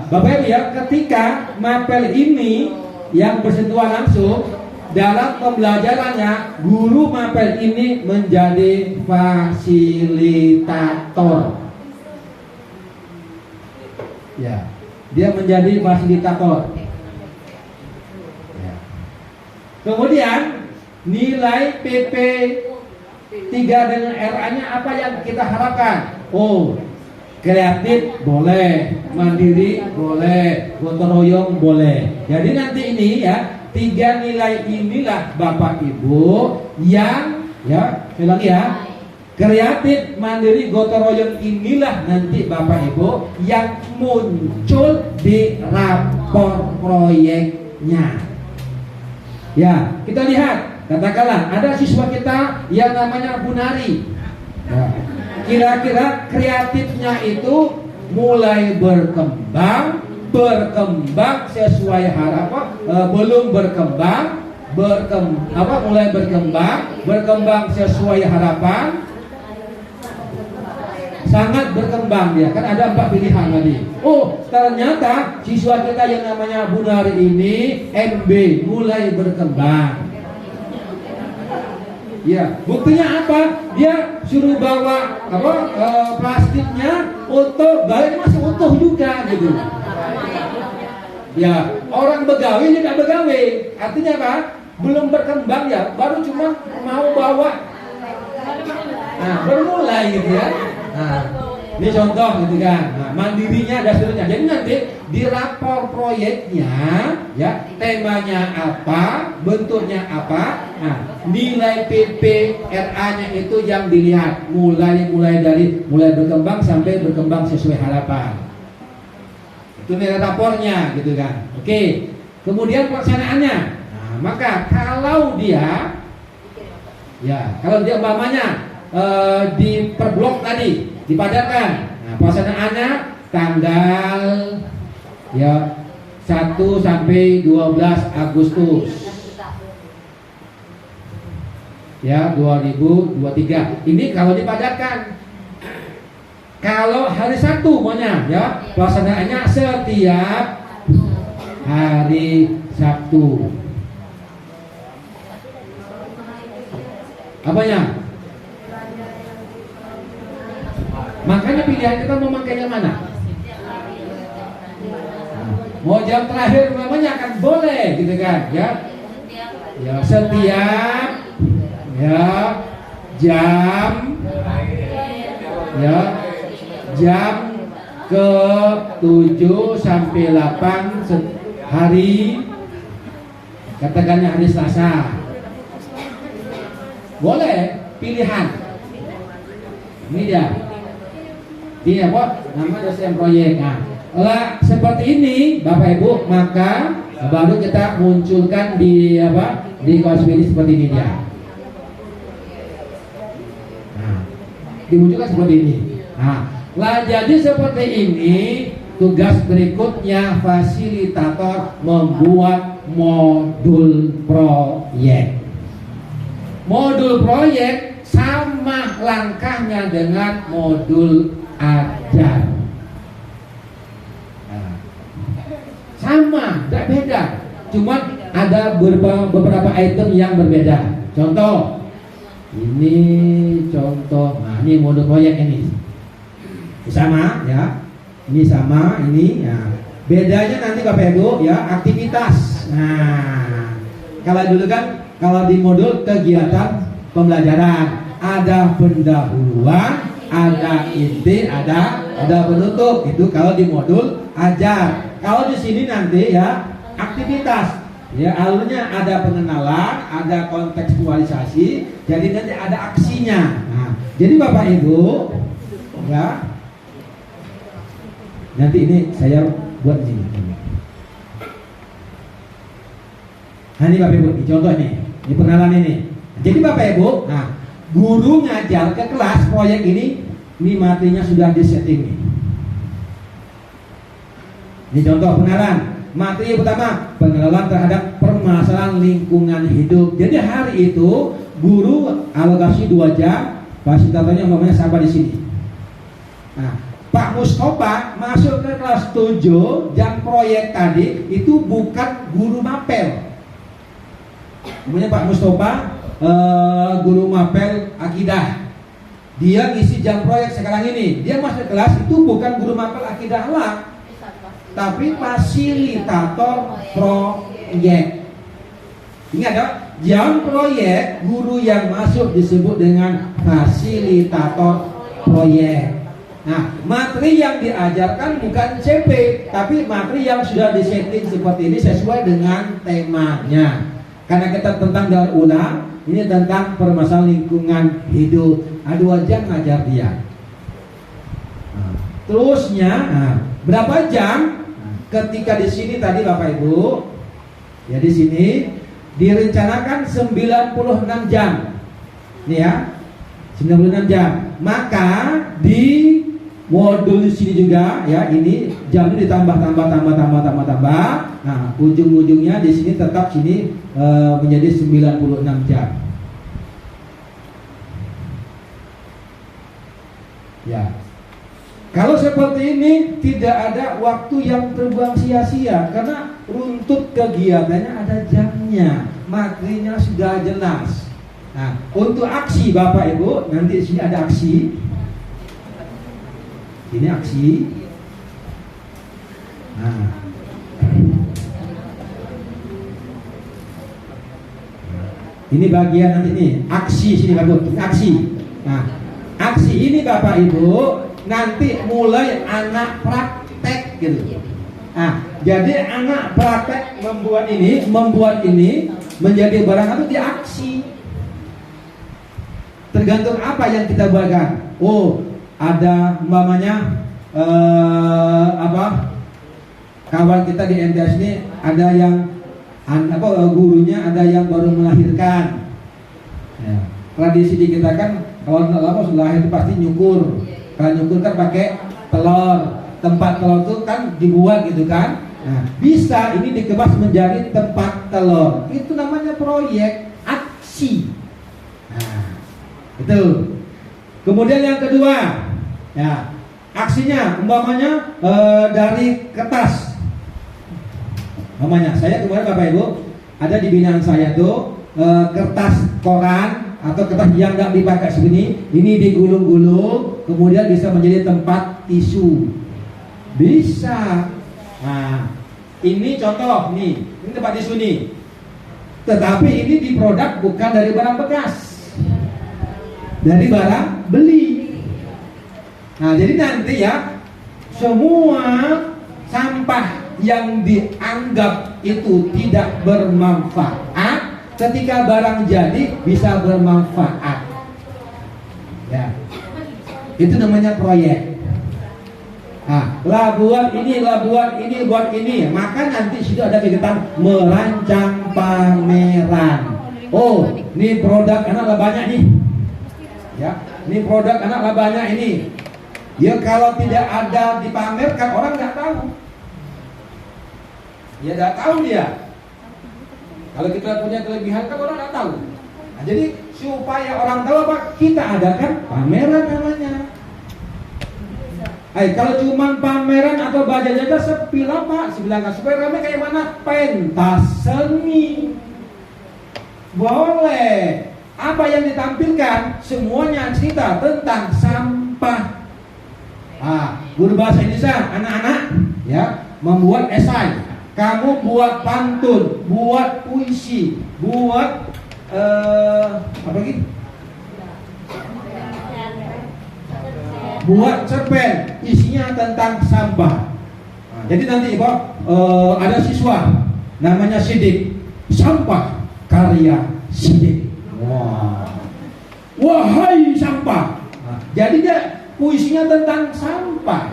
Bapak Ibu ya, ketika mapel ini yang bersentuhan langsung dalam pembelajarannya, guru mapel ini menjadi fasilitator. Ya, dia menjadi fasilitator. Ya. Kemudian nilai PP 3 dengan RA-nya apa yang kita harapkan? Oh, kreatif boleh, mandiri boleh, gotong royong boleh. Jadi nanti ini ya, 3 nilai inilah Bapak Ibu yang ya, saya ulangi ya, kreatif, mandiri, gotong royong inilah nanti Bapak Ibu yang muncul di rapor proyeknya. Ya, kita lihat katakanlah ada siswa kita yang namanya Bunari. Ya. Kira-kira kreatifnya itu mulai berkembang sesuai harapan, belum mulai berkembang sesuai harapan, sangat berkembang dia. Kan ada 4 pilihan tadi. Oh, ternyata siswa kita yang namanya Bunari ini MB mulai berkembang. Ya, buktinya apa? Dia suruh bawa plastiknya utuh, galanya masih utuh juga gitu. Ya, orang begawi tidak begawi. Artinya apa? Belum berkembang ya, baru cuma mau bawa. Nah, baru mulai gitu ya. Nah, ini contoh gitu kan. Nah, mandirinya dan seterusnya. Jadi nanti di rapor proyeknya ya, temanya apa, bentuknya apa. Nah, nilai PPRA-nya itu yang dilihat mulai berkembang sampai berkembang sesuai harapan. Itu nilai rapornya gitu kan. Oke. Kemudian pelaksanaannya. Nah, maka kalau dia umpamanya di per blok tadi dipadatkan. Nah, pelaksanaannya tanggal 1 sampai 12 Agustus. 2023. Ini kalau dipadatkan. Kalau hari Sabtu maunya ya, pelaksanaannya setiap hari Sabtu. Apanya? Makanya pilihan kita mau makainya mana? Mau jam terakhir namanya akan boleh gitu kan ya? Ya setiap jam ke 7 sampai 8 hari, katakannya hari Selasa. Boleh pilihan. Ini dia. Dia apa? Nama dosen proyek. Nah, seperti ini Bapak Ibu, maka baru kita munculkan di kelas ini seperti ini dia. Nah, dimunculkan seperti ini. Nah, jadi seperti ini tugas berikutnya fasilitator membuat modul proyek. Modul proyek sama langkahnya dengan modul ajar. Sama, tidak beda. Cuma ada beberapa item yang berbeda. Contoh, ini contoh. Nah, ini modul proyek ini. Sama ya. Ini sama, ini ya. Bedanya nanti Bapak Ibu ya, aktivitas. Nah, kalau dulu kan kalau di modul kegiatan pembelajaran ada pendahuluan, ada inti, ada penutup. Itu kalau di modul ajar. Kalau di sini nanti ya aktivitas. Ya, alurnya ada pengenalan, ada kontekstualisasi, jadi nanti ada aksinya. Nah, jadi Bapak Ibu ya, nanti ini saya buat di sini. Nah, ini Bapak Ibu, ini contoh ini pengenalan ini. Jadi Bapak Ibu, nah, guru ngajar ke kelas proyek ini materinya sudah disetting nih. Ini contoh pengenalan. Materi pertama, pengenalan terhadap permasalahan lingkungan hidup. Jadi hari itu guru alokasi 2 jam, fasilitatornya umpamanya sabar di sini. Nah, Pak Mustofa masuk ke kelas 7, jam proyek tadi itu bukan guru mapel. Namanya Pak Mustofa guru mapel akidah. Dia ngisi jam proyek sekarang ini. Dia masuk ke kelas itu bukan guru mapel akidah lah, tapi fasilitator proyek. Ingat ya, jam proyek guru yang masuk disebut dengan fasilitator proyek. Nah, materi yang diajarkan bukan CP, tapi materi yang sudah disetting seperti ini sesuai dengan temanya. Karena kita tentang daur ulang, ini tentang permasalahan lingkungan hidup. 2 jam ngajar dia. Nah, terusnya, berapa jam? Ketika di sini tadi Bapak Ibu, ya di sini direncanakan 96 jam. Nih ya, 96 jam. Maka di modul sini juga ya, ini jamnya ditambah. Nah, ujung-ujungnya di sini tetap sini menjadi 96 jam. Ya. Kalau seperti ini tidak ada waktu yang terbuang sia-sia karena runtut kegiatannya ada jamnya, materinya sudah jelas. Nah, untuk aksi Bapak Ibu, nanti di sini ada aksi. Ini aksi. Nah. Ini bagian nanti ini, aksi sini Bapak Ibu, aksi. Nah, aksi ini Bapak Ibu nanti mulai anak praktek gitu. Nah, jadi anak praktek membuat ini menjadi barang itu di aksi. Tergantung apa yang kita buatkan. Oh, ada umpamanya kawan kita di MTS ini ada yang gurunya ada yang baru melahirkan. Ya. Tradisi di kita kan kalau lama sudah lahir pasti nyukur. Kalau nyukur kan pakai telur, tempat telur itu kan dibuat gitu kan. Nah, bisa ini dikemas menjadi tempat telur. Itu namanya proyek aksi. Nah, itu. Kemudian yang kedua, ya aksinya umpamanya dari kertas. Umpamanya saya kemarin Bapak Ibu ada di binaan saya tuh kertas koran atau kertas yang nggak dipakai segini, ini digulung-gulung, kemudian bisa menjadi tempat tisu, bisa. Nah, ini contoh nih, ini tempat tisu nih. Tetapi ini diproduk bukan dari barang bekas, dari barang beli. Nah, jadi nanti ya semua sampah yang dianggap itu tidak bermanfaat, ketika barang jadi bisa bermanfaat. Ya. Itu namanya proyek. Nah, lah buat ini, buat ini. Maka nanti situ ada kegiatan merancang pameran. Oh, ini produk anak lah banyak nih. Ya, ini produk anak lah banyak ini. Ya kalau tidak ada dipamerkan orang nggak tahu. Ya nggak tahu dia. Kalau kita punya kelebihan kan orang nggak tahu. Nah, jadi supaya orang tahu apa, kita adakan pameran namanya. Kalau cuma pameran atau baca-baca sepi lah Pak, sebilangkan supaya ramai kayak mana? Pentas seni. Boleh. Apa yang ditampilkan? Semuanya cerita tentang sampah. Guru bahasa Indonesia anak-anak ya membuat esai. Kamu buat pantun, buat puisi, buat apa lagi? Buat cerpen, isinya tentang sampah. Nah, jadi nanti Ibu ada siswa namanya Sidik, sampah karya Sidik. Wahai sampah. Nah, jadi dia puisinya tentang sampah,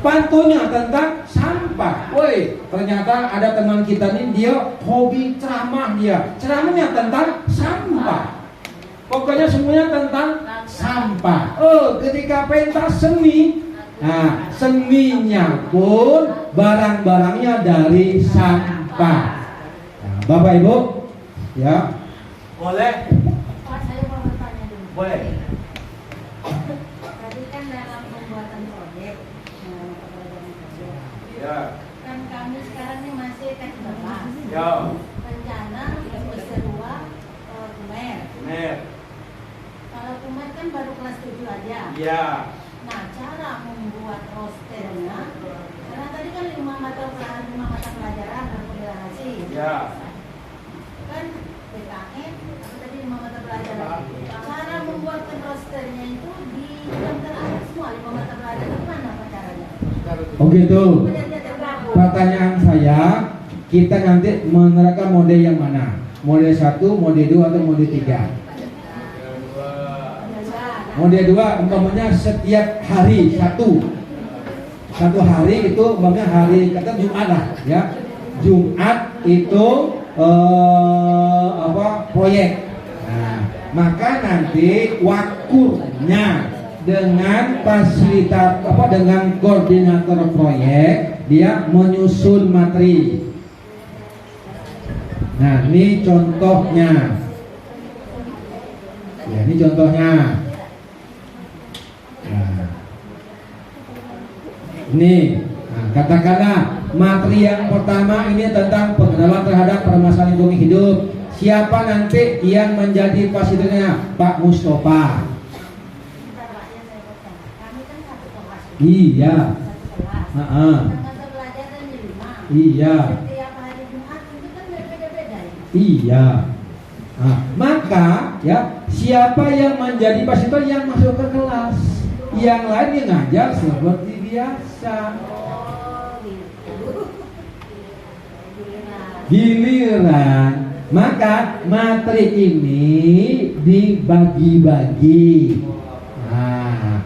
pantunnya tentang sampah. Woi, ternyata ada teman kita nih, dia hobi ceramah, dia ceramahnya tentang sampah. Pokoknya semuanya tentang sampah. Ketika pentas seni, nah seninya pun barang-barangnya dari sampah. Nah, Bapak Ibu, ya boleh. Saya mau bertanya dulu. Boleh. Tadi kan dalam pembuatan proyek Ya. kan kami sekarang ini masih kelas 11. Ya. Rencana semester 2 Kumer. Benar. Kalau Kumer kan baru kelas 7 aja. Ya. Nah, cara membuat rosternya, karena tadi kan 5 mata pelajaran berkoordinasi. Ya. Kan PKN, atau tadi 5 mata pelajaran. Cara membuatkan rosternya itu di jam terakhir semua 5 mata pelajaran, mana apa caranya? Oh gitu. Pertanyaan saya, kita nanti menerapkan mode yang mana? Mode 1, mode 2 atau mode 3? Mode 2 umpamanya setiap hari satu hari itu umpamanya hari kata Jumat lah ya. Jumat itu proyek. Nah, maka nanti wakurnya dengan dengan koordinator proyek dia menyusun materi. Nah, ini contohnya. Ya, ini contohnya. Nah, ini, katakanlah materi yang pertama ini tentang pengenalan terhadap permasalahan lingkungan hidup. Siapa nanti yang menjadi fasilitatornya? Pak Mustafa. Iya. Iya. Iya. Nah, maka ya siapa yang menjadi fasilitator yang masuk ke kelas, yang lain yang ngajar seperti biasa. Giliran, maka materi ini dibagi-bagi. Nah,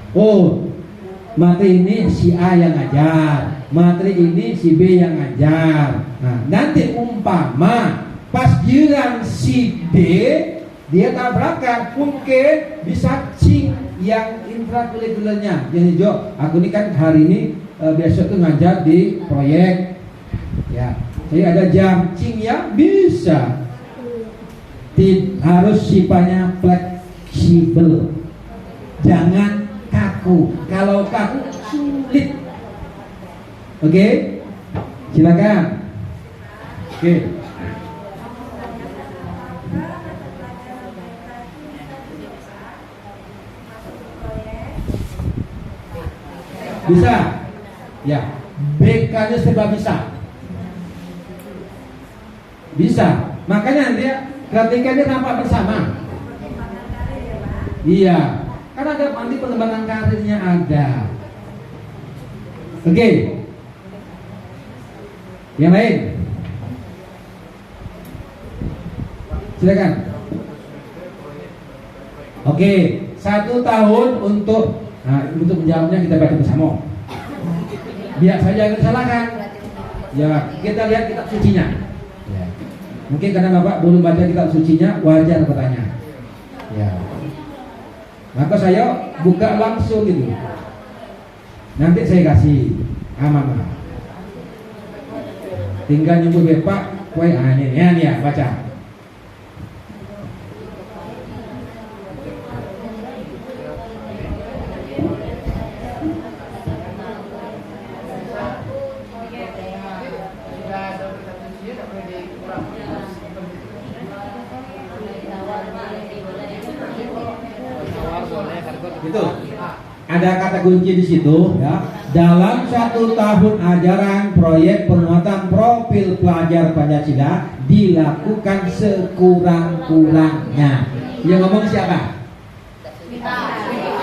materi ini si A yang ngajar, materi ini si B yang ngajar. Nah, nanti umpama pas giliran si D dia tabrakan, mungkin bisa cing yang intrakurikulernya. Jadi Jo, aku ini kan hari ini besok tuh ngajar di proyek, ya. Jadi ada jam cing ya bisa. Harus sifatnya fleksibel, jangan kaku. Kalau kaku sulit. Oke, silakan. Oke. Bisa, ya. BK-nya serba bisa. Bisa. Makanya dia ketika dia rapat bersama. Iya. Karena ada nanti pengembangan karirnya ada. Oke. Yang lain. Silakan. Oke. 1 tahun untuk menjawabnya kita baca bersama. Biar saya jangan salahkan. Ya, kita lihat kitab sucinya. Ya. Mungkin karena Bapak belum baca kitab sucinya, wajar bertanya. Ya. Maka saya buka langsung gitu. Nanti saya kasih amanah. Tinggal nyebut Bapak, ini ya baca. Itu ada kata kunci di situ ya. Dalam 1 tahun ajaran proyek penguatan profil pelajar Pancasila dilakukan sekurang-kurangnya. Yang ngomong siapa?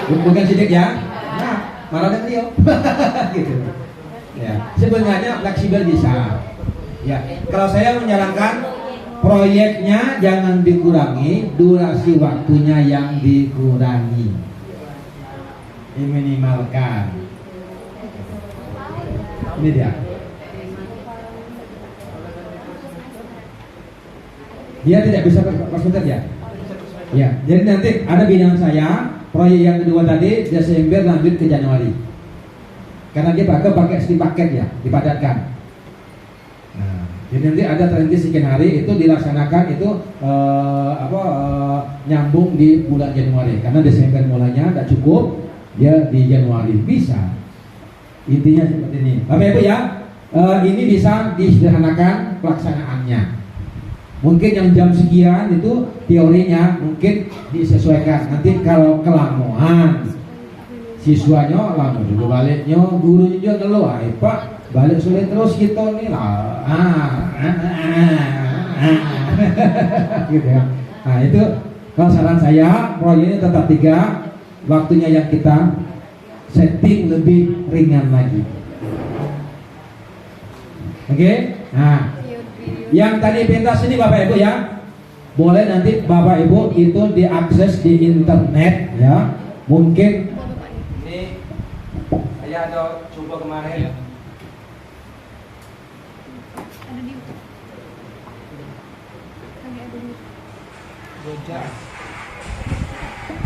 Bukan Sidik ya. Nah, marahnya beliau. Gitu. Ya, sebenarnya fleksibel bisa. Ya, kalau saya menyarankan proyeknya jangan dikurangi, durasi waktunya yang dikurangi. Diminimalkan. Ini dia. Dia tidak bisa pas ya. Ya, jadi nanti ada bidang saya, proyek yang kedua tadi Desember lanjut ke Januari. Karena dia pakai paket ya, dipadatkan. Nah, jadi nanti ada transit sekian hari itu dilaksanakan itu nyambung di bulan Januari. Karena Desember mulanya tidak cukup. Dia di Januari bisa. Intinya seperti ini. Bapak Ibu ya, ini bisa disederhanakan pelaksanaannya. Mungkin yang jam sekian itu teorinya mungkin disesuaikan. Nanti kalau kelamaan siswanya lama juga baliknya, gurunya juga ngeluh, Pak balik sulit terus gitu nih lah. Gitu ya. Nah itu kalau saran saya proyeknya tetap 3. Waktunya yang kita setting lebih ringan lagi. Oke? Nah, yang tadi pentas ini Bapak Ibu ya, boleh nanti Bapak Ibu itu diakses di internet ya. Mungkin ini saya ada coba kemarin.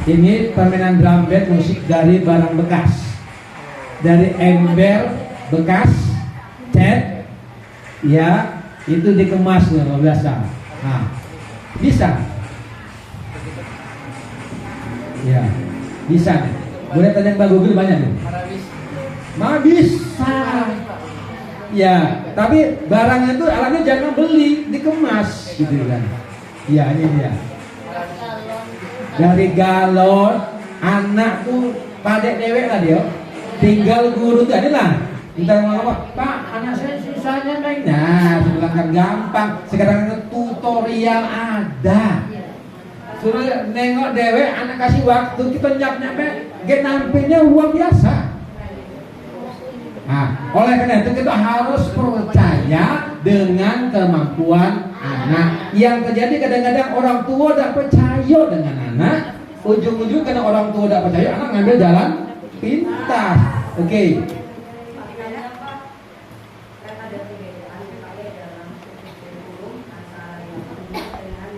Ini permainan drum band musik dari barang bekas, dari ember bekas, cat, ya itu dikemas luar biasa. Nah, bisa, ya bisa. Boleh tanya Mbak Google banyak nih. Mah bisa. Ya, tapi barangnya itu alatnya jangan beli, dikemas gitu kan. Ya ini dia. Dari galon, anak tuh padek dewek lah dia. Tinggal guru tuh adalah. Entar ngomong, Pak, anak saya susahnya naik. Nah, sebelah kan gampang. Sekarang itu tutorial ada. Suruh nengok dewek, anak kasih waktu, kita nyap-nyapnya, get nampilnya luar biasa. Nah, oleh karena itu kita harus percaya dengan kemampuan anak. Yang terjadi kadang-kadang orang tua tidak percaya dengan anak. Ujung-ujung karena orang tua tidak percaya, anak ngambil jalan pintas. Oke.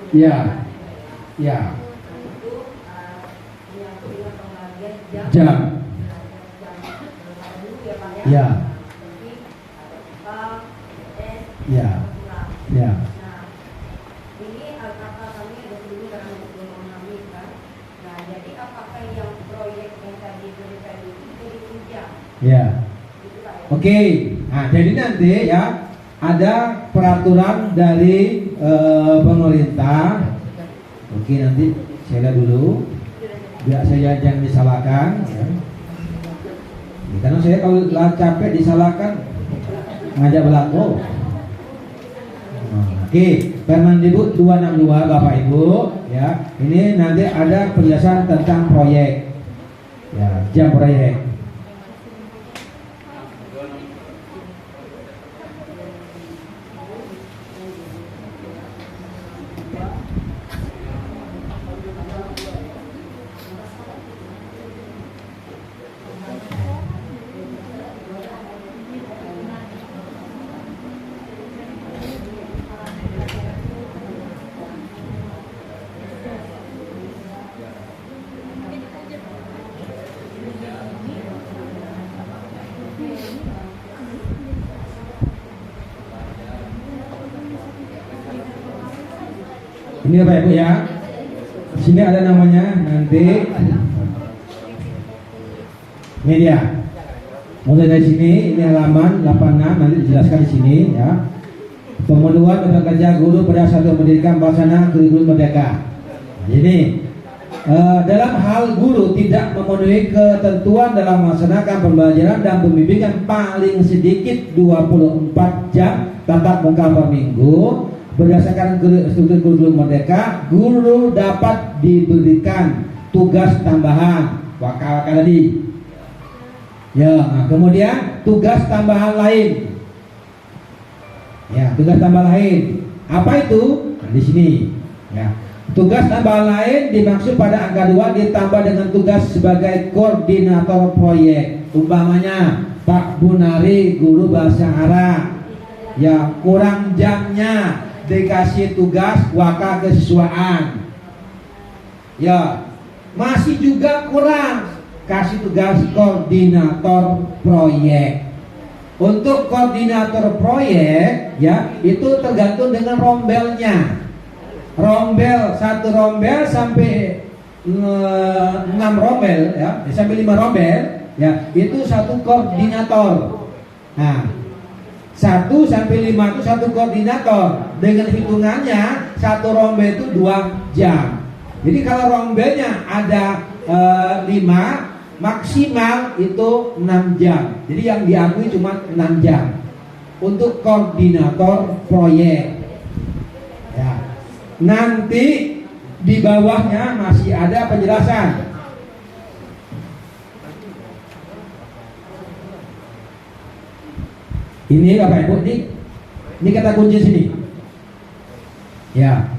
Ya, ya. Jam. Ya. Ya. Ya. Ini apakah kami ada dulu karena belum memahami kan? Nah, jadi apakah yang proyek yang tadi berikan itu jadi jam? Ya. Oke. Nah, jadi nanti ya ada peraturan dari pemerintah. Oke, nanti saya lihat dulu biar saya jangan disalahkan ya. Karena saya kalau capek disalahkan ngajak belako. Oke, Permendikbud 262 Bapak Ibu ya. Ini nanti ada penjelasan tentang proyek. Ya, jam proyek. Ini Bapak Ibu ya. Di sini ada namanya nanti media. Mulai dari sini ini halaman 86 nanti dijelaskan di sini ya. Pemenuhan bekerja guru pada satu pendidikan pelaksana kurikulum merdeka. Jadi dalam hal guru tidak memenuhi ketentuan dalam melaksanakan pembelajaran dan pembimbingan paling sedikit 24 jam tatap muka per minggu. Berdasarkan struktur kurikulum merdeka, guru dapat diberikan tugas tambahan wakal tadi. Ya, nah, kemudian tugas tambahan lain. Ya, tugas tambahan lain. Apa itu? Nah, di sini. Ya. Tugas tambahan lain dimaksud pada angka 2 ditambah dengan tugas sebagai koordinator proyek. Umpamanya Pak Bunari guru bahasa Arab. Ya, kurang jamnya dikasih tugas wakal kesiswaan. Ya, masih juga kurang, kasih tugas koordinator proyek. Untuk koordinator proyek ya itu tergantung dengan rombelnya. Rombel, satu rombel sampai 6 rombel ya, sampai 5 rombel ya, itu satu koordinator. Nah, 1 sampai 5 itu satu koordinator. Dengan hitungannya satu rombel itu 2 jam. Jadi kalau rombelnya ada 5, maksimal itu 6 jam. Jadi yang diakui cuma 6 jam untuk koordinator proyek. Ya. Nanti di bawahnya masih ada penjelasan. Ini Bapak Ibu, ini kata kunci sini. Ya.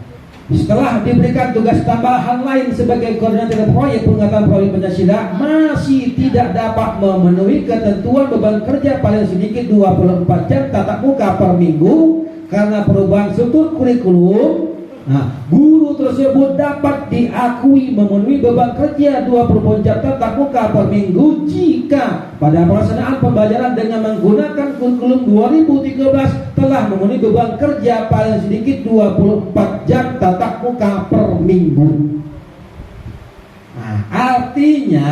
Setelah diberikan tugas tambahan lain sebagai koordinator proyek pengetahuan proyek Pancasila masih tidak dapat memenuhi ketentuan beban kerja paling sedikit 24 jam tatap muka per minggu karena perubahan struktur kurikulum. Nah, guru tersebut dapat diakui memenuhi beban kerja 24 jam tatap muka per minggu jika pada pelaksanaan pembelajaran dengan menggunakan kurikulum 2013 telah memenuhi beban kerja paling sedikit 24 jam tatap muka per minggu. Nah, artinya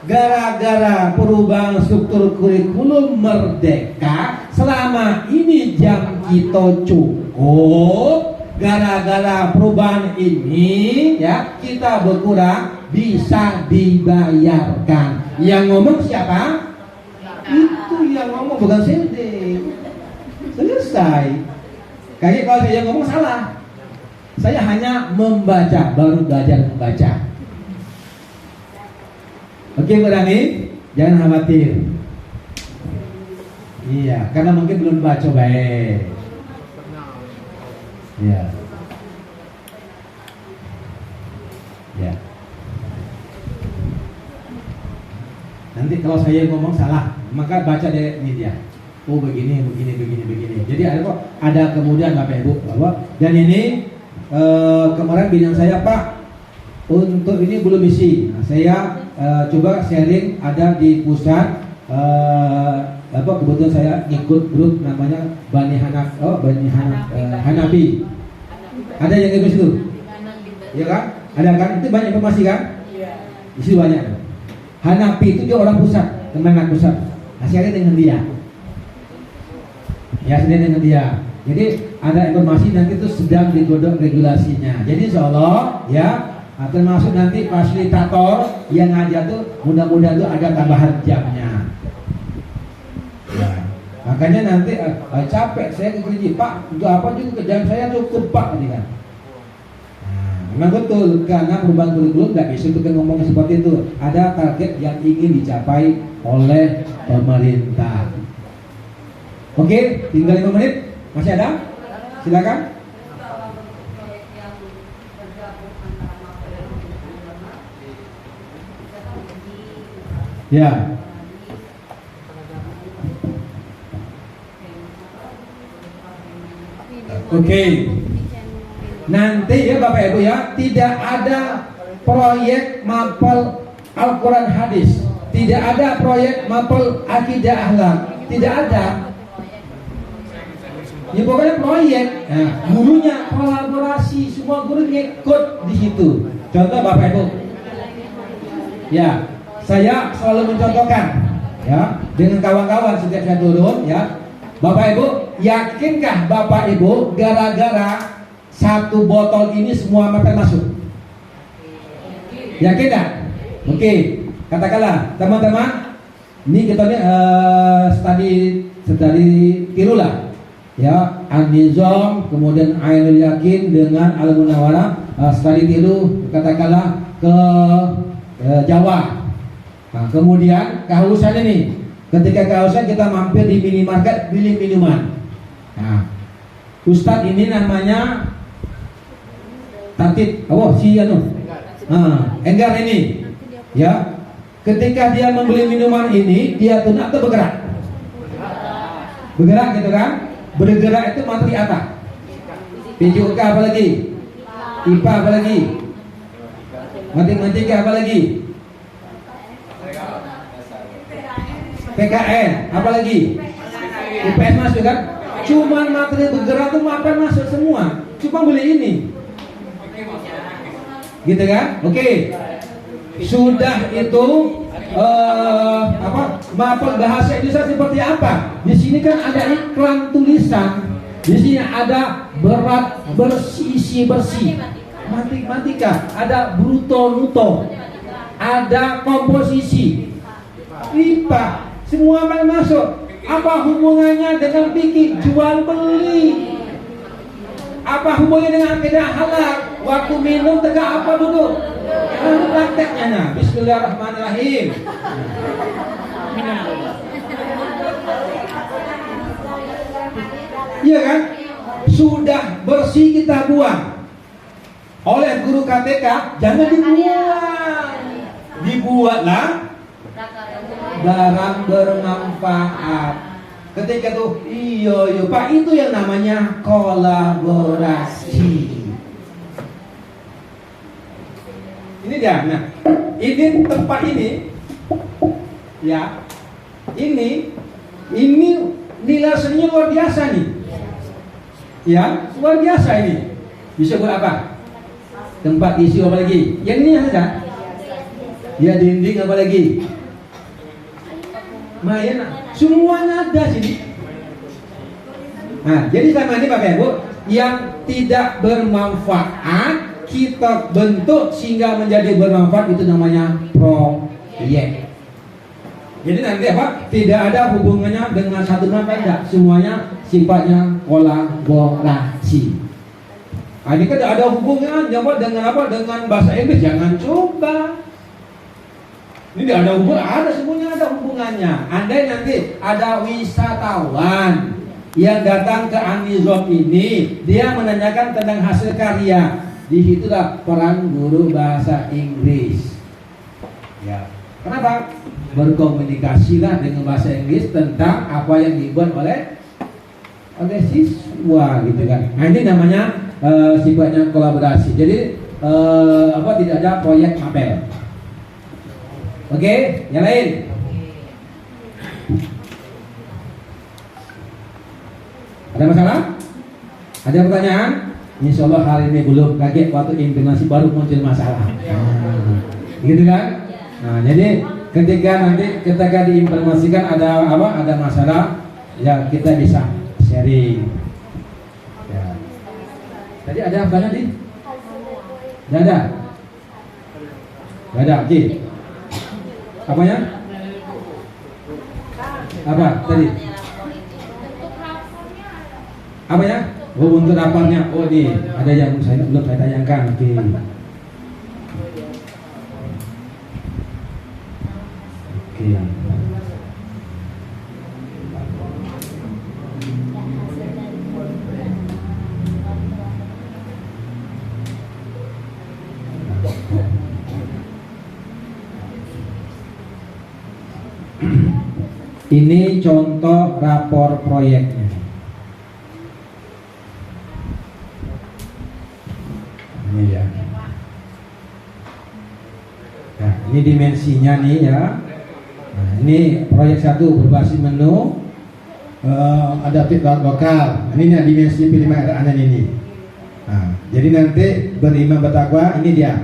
gara-gara perubahan struktur kurikulum Merdeka selama ini jam kita cukup. Gara-gara perubahan ini ya kita berkurang bisa dibayarkan. Yang ngomong siapa? Itu yang ngomong, bukan CD. Selesai. Kayaknya kalau saya yang ngomong salah. Saya hanya membaca, baru belajar membaca. Oke berani, jangan khawatir. Iya, karena mungkin belum baca baik. Ya. Ya. Nanti kalau saya ngomong salah, maka baca dari ini dia. Oh begini. Jadi ada kemudian Bapak Ibu bahwa dan ini kemarin bidang saya Pak untuk ini belum isi. Nah, saya coba sharing ada di pusat. Kebetulan saya ikut grup namanya Bani Hanafi. Ada yang ikut situ? Iya kan? Ada kan? Itu banyak informasi kan? Iya. Isi banyak. Hanafi itu dia orang pusat, teman pusat. Nah, saya dengan dia. Ya, saya dengan dia. Jadi ada informasi nanti itu sedang digodok regulasinya. Jadi insya Allah ya termasuk nanti fasilitator yang ngajar tuh mudah-mudahan tuh ada tambahan jamnya. Ya. Makanya nanti capek saya ke gereja, Pak, untuk apa juga kerjaan saya cukup Pak tadi kan. Nah, memang betul karena perubahan kurikulum nggak bisa kita ngomongnya seperti itu. Ada target yang ingin dicapai oleh pemerintah. Oke, tinggal 5 menit. Masih ada? Silakan. Ya. Oke. Nanti ya Bapak Ibu ya, tidak ada proyek mapel Al-Quran hadis, tidak ada proyek mapel akidah akhlak, tidak ada. Ya pokoknya proyek. Nah, gurunya kolaborasi, semua guru ngikut di situ. Contoh Bapak Ibu. Ya, saya selalu mencontohkan ya dengan kawan-kawan setiap saya turun ya. Bapak Ibu, yakinkah Bapak Ibu gara-gara satu botol ini semua makan masuk? Yakin tak? Oke, katakanlah teman-teman, ini kita studi tiru lah, ya An-Nizam, kemudian Ainul Yakin dengan Al-Munawwarah, studi tiru katakanlah ke Jawa. Nah, kemudian kehausan ini. Ketika kehausan kita mampir di minimarket beli minuman. Nah, Ustadz ini namanya Tatib, Enggar ini, ya. Ketika dia membeli minuman ini, dia tunduk atau bergerak? Bergerak gitu kan? Bergerak itu materi apa? PJOK apa lagi? IPA apa lagi? Matematika apa lagi? PKN, apalagi IPS masuk kan? Cuman materi bergerak tuh makan masuk semua. Cuma beli ini, gitu kan? Oke. Sudah itu mapel bahasa Indonesia seperti apa? Di sini kan ada iklan tulisan. Di sini ada berat bersih bersih. Matematika, ada bruto nuto, ada komposisi, IPA. Semua akan masuk. Apa hubungannya dengan bikin jual beli? Apa hubungannya dengan akidah halal? Waktu minum tegak apa duduk? Prakteknya nah. Bismillahirrahmanirrahim. Iya kan? Sudah bersih kita buang. Oleh guru KTK, jangan dibuang. Dibuatlah barang bermanfaat. Ketika tuh iya Pak, itu yang namanya kolaborasi. Ini dia. Nah, ini tempat ini, ya, ini nilai seninya luar biasa nih. Ya, luar biasa ini. Bisa buat apa? Tempat isi apa lagi? Yang ini ada? Ya, dinding apa lagi? Mayan, semuanya ada sini. Nah, jadi sama ini Bapak Ibu, yang tidak bermanfaat kita bentuk sehingga menjadi bermanfaat, itu namanya proyek. Jadi nanti apa? Tidak ada hubungannya dengan satu manfaat, tidak. Semuanya sifatnya kolaborasi. Nah, ini kan ada hubungannya dengan apa? Dengan bahasa Inggris. Jangan coba. Ini tidak ada hubungan, ada semuanya ada hubungannya. Andai nanti ada wisatawan yang datang ke Anizom ini, dia menanyakan tentang hasil karya. Disitulah peran guru bahasa Inggris. Ya, kenapa? Berkomunikasilah dengan bahasa Inggris tentang apa yang dibuat oleh siswa, gitu kan. Nah, ini namanya sifatnya kolaborasi. Jadi tidak ada proyek mapel. Oke, yang lain. Ada masalah? Ada pertanyaan? Insya Allah hari ini belum, kaget waktu implementasi baru muncul masalah. Gitu kan? Nah, jadi ketika diimplementasikan ada masalah, ya kita bisa sharing. Ya. Tadi ada apa tadi? Tidak ada. Tidak ada. Oke. Apanya? Apa tadi? Apanya? Oh, untuk rapornya. Oh, ini ada yang belum saya tayangkan. Oke. Oke. Ini contoh rapor proyeknya. Ini ya. Nah, ini dimensinya nih ya. Nah, ini proyek 1 berbasis menu, adaptif lokal. Ini dimensi P5 RA ini. Nah, jadi nanti beriman bertakwa ini dia.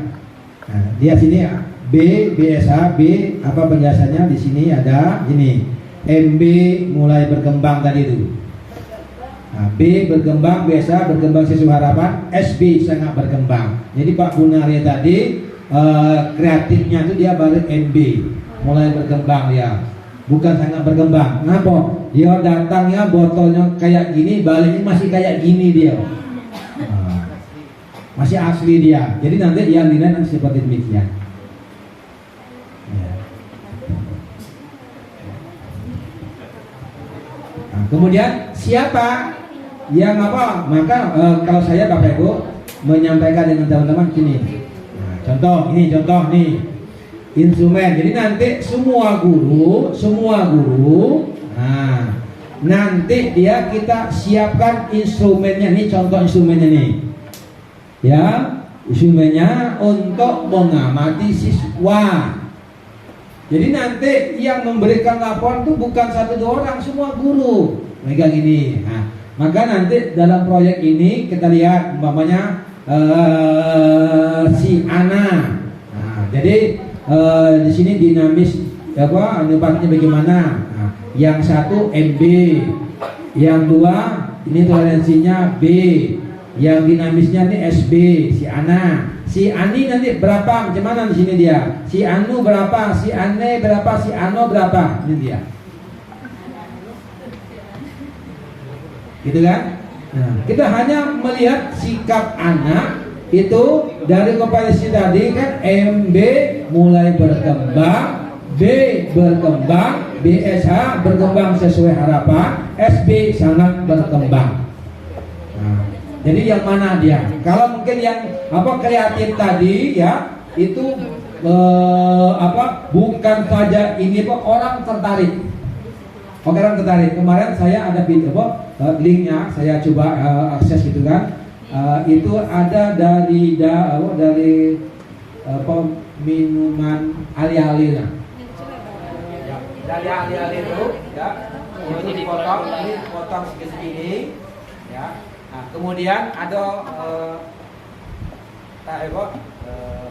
Nah, dia sini B, BSA, B apa penjelasannya di sini ada ini. MB mulai berkembang tadi itu. Nah, B berkembang, BSA berkembang sesuai harapan, SB sangat berkembang. Jadi Pak Gunaria tadi kreatifnya itu dia balik MB, mulai berkembang ya. Bukan sangat berkembang. Kenapa? Dia datangnya botolnya kayak gini, baliknya masih kayak gini dia. Nah, masih asli dia. Jadi nanti dia nilai seperti demikian. Kemudian siapa yang apa? Maka kalau saya Bapak Ibu menyampaikan dengan teman-teman gini. Nah, contoh nih instrumen. Jadi nanti semua guru, nah nanti dia kita siapkan instrumennya nih, contoh instrumennya nih. Ya, instrumennya untuk mengamati siswa. Jadi nanti yang memberikan laporan itu bukan 1-2 orang, semua guru megang ini. Nah, maka nanti dalam proyek ini kita lihat umpamanya si Ana. Nah, jadi di sini dinamis apa अनुपातnya bagaimana? Nah, yang 1 MB, yang 2 ini toleransinya B, yang dinamisnya ini SB, si Ana. Si Ani nanti berapa? Macam mana di sini dia? Si Anu berapa? Si Ane berapa? Si Ano berapa? Ini dia. Gitu kan? Nah, kita hanya melihat sikap anak itu dari komparisi tadi kan. MB mulai berkembang, B berkembang, BSH berkembang sesuai harapan, SB sangat berkembang. Jadi yang mana dia? Kalau mungkin yang apa kreatif tadi ya itu bukan saja ini orang tertarik. Orang tertarik. Kemarin saya ada video linknya saya coba akses gitu kan. Itu ada dari apa minuman ali-ali lah. Ya, dari ali-ali itu ya ini dipotong segini ya. Nah, kemudian ada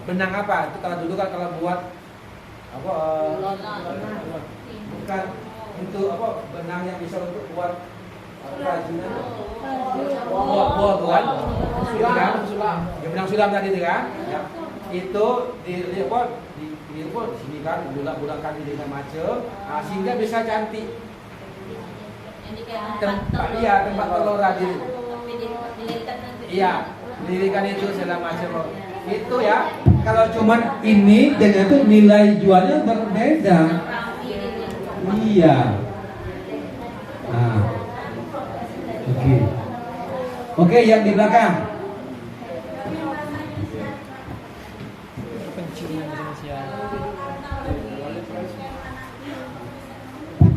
benang apa? Itu kalau dulu kan kalau buat apa bukan untuk apa benang yang bisa untuk buat kerajinan buah kan sulam ya, benang sulam tadi itu kan ya. Itu di sini kan bulat-bulatkan di macam sehingga bisa cantik tempat telur tadi iya lirikan itu segala macam itu ya. Kalau cuman ini dengan itu nilai jualnya berbeda. Iya. Nah. Oke, yang di belakang.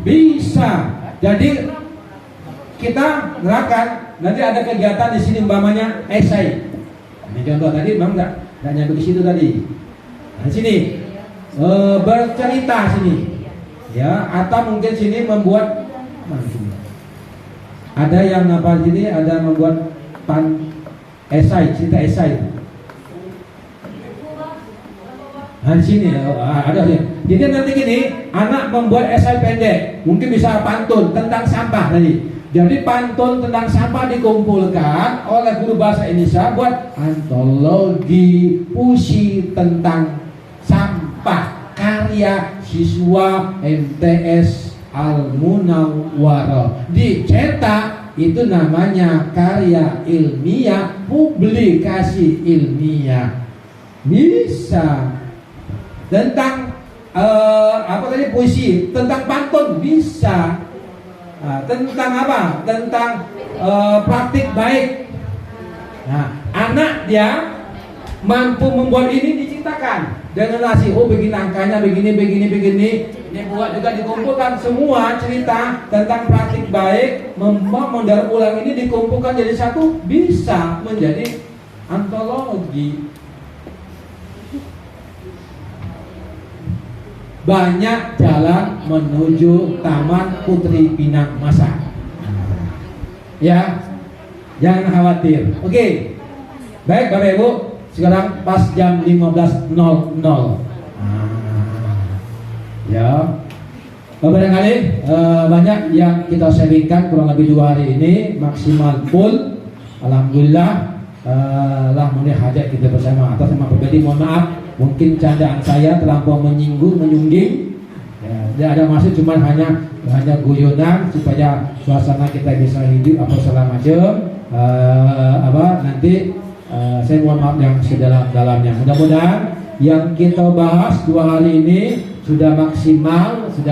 Bisa. Jadi kita gerakan nanti ada kegiatan di sini umpamanya esai. Ini contoh tadi memang nggak nyampe di situ tadi. Nah, sini bercerita sini, ya atau mungkin sini membuat ada yang apa sini ada membuat esai, cerita esai. Nah di sini ada sih. Jadi nanti gini, anak membuat esai pendek, mungkin bisa pantun tentang sampah tadi. Jadi pantun tentang sampah dikumpulkan oleh guru bahasa Indonesia buat antologi puisi tentang sampah karya siswa MTS Al-Munawwarah. Dicetak itu namanya karya ilmiah, publikasi ilmiah. Bisa tentang apa tadi puisi tentang pantun bisa. Tentang apa? Tentang praktik baik. Nah, anak dia mampu membuat ini diciptakan dengan nasi. Oh, begini angkanya, begini. Dia buat juga dikumpulkan semua cerita tentang praktik baik, mendaur ulang ini dikumpulkan jadi satu, bisa menjadi antologi. Banyak jalan menuju Taman Putri Pinang Masa. Ya, jangan khawatir. Oke, baik Bapak Ibu. Sekarang pas jam 15.00. Ya, barangkali banyak yang kita sharingkan kurang lebih 2 hari ini maksimal full. Alhamdulillah. Lah mulai hajat kita bersama. Atas nama pribadi mohon maaf. Mungkin candaan saya terlampau menyungging. Ya, tidak ada maksud, cuman hanya guyonan supaya suasana kita bisa hidup apa segala macam. Nanti saya mohon maaf yang sedalam-dalamnya. Mudah-mudahan yang kita bahas 2 hari ini sudah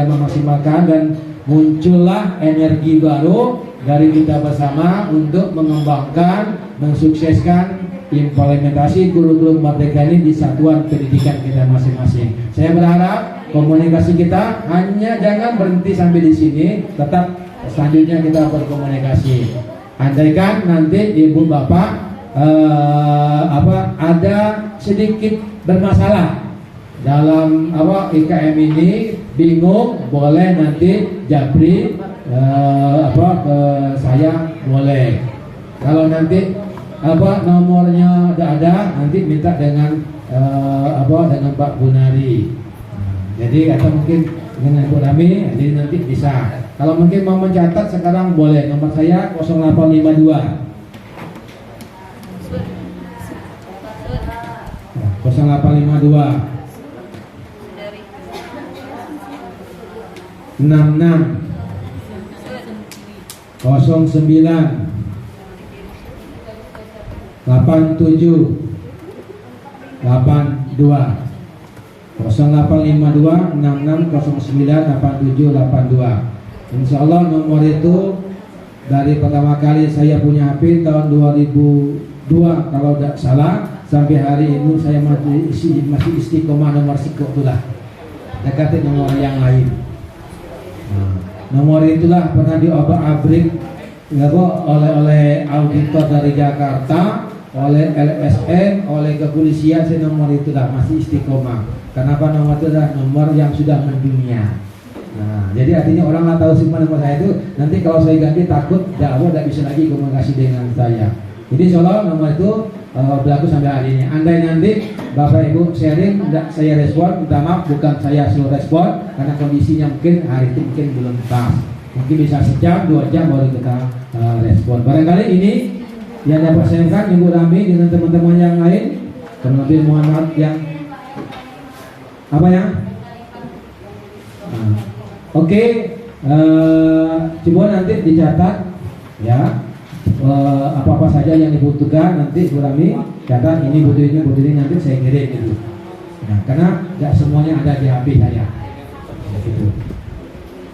memaksimalkan dan muncullah energi baru dari kita bersama untuk mengembangkan, mensukseskan implementasi kurikulum Merdeka ini di satuan pendidikan kita masing-masing. Saya berharap komunikasi kita hanya jangan berhenti sampai di sini, tetap selanjutnya kita berkomunikasi. Andaikan nanti ibu bapak ada sedikit bermasalah dalam IKM ini, bingung, boleh nanti japri saya boleh. Kalau nanti nomornya tidak ada, nanti minta dengan dengan Pak Bunari. Jadi atau mungkin dengan Bu Rami, jadi nanti bisa. Kalau mungkin mau mencatat sekarang boleh, nomor saya 0852 66 09 87 82 0852 6609 87 82. Insya Allah nomor itu dari pertama kali saya punya HP tahun 2002 kalau tidak salah sampai hari ini saya masih istiqomah nomor siko itulah. Dekati nomor yang lain. Nomor itulah pernah diobrak-abrik oleh auditor dari Jakarta. oleh LSM, oleh kepolisian, saya nomor itu dah masih istiqomah. Kenapa nomor itu dah nomor yang sudah mendunia. Nah, jadi artinya orang nggak tahu simpan nomor saya itu, nanti kalau saya ganti takut dakwah tidak bisa lagi komunikasi dengan saya. Jadi insya Allah nomor itu berlaku sampai hari ini. Andai nanti Bapak Ibu sharing, tidak saya respon, minta maaf, bukan saya suruh respon, karena kondisinya mungkin hari itu mungkin belum pas. Mungkin bisa sejam, 2 jam baru kita respon. Barangkali ini yang dapat saya sampaikan Ibu Rami dengan teman-teman yang lain, terlebih mohon maaf yang apa ya? Oke, coba nanti dicatat ya apa-apa saja yang dibutuhkan, nanti Bu Rami catat ini butuh ini nanti saya kirim gitu. Nah, karena nggak semuanya ada di HP saya. Gitu.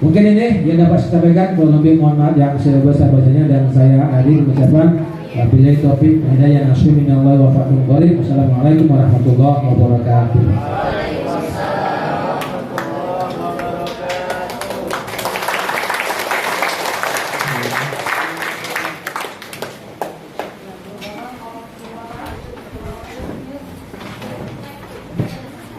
Mungkin ini yang dapat saya sampaikan, kalau lebih mohon maaf yang sebesar-besarnya, dan saya akhiri mengucapkan wabillahi taufiq hidayah nasimin Allah wa faqul qarib. Wassalamualaikum warahmatullahi wabarakatuh.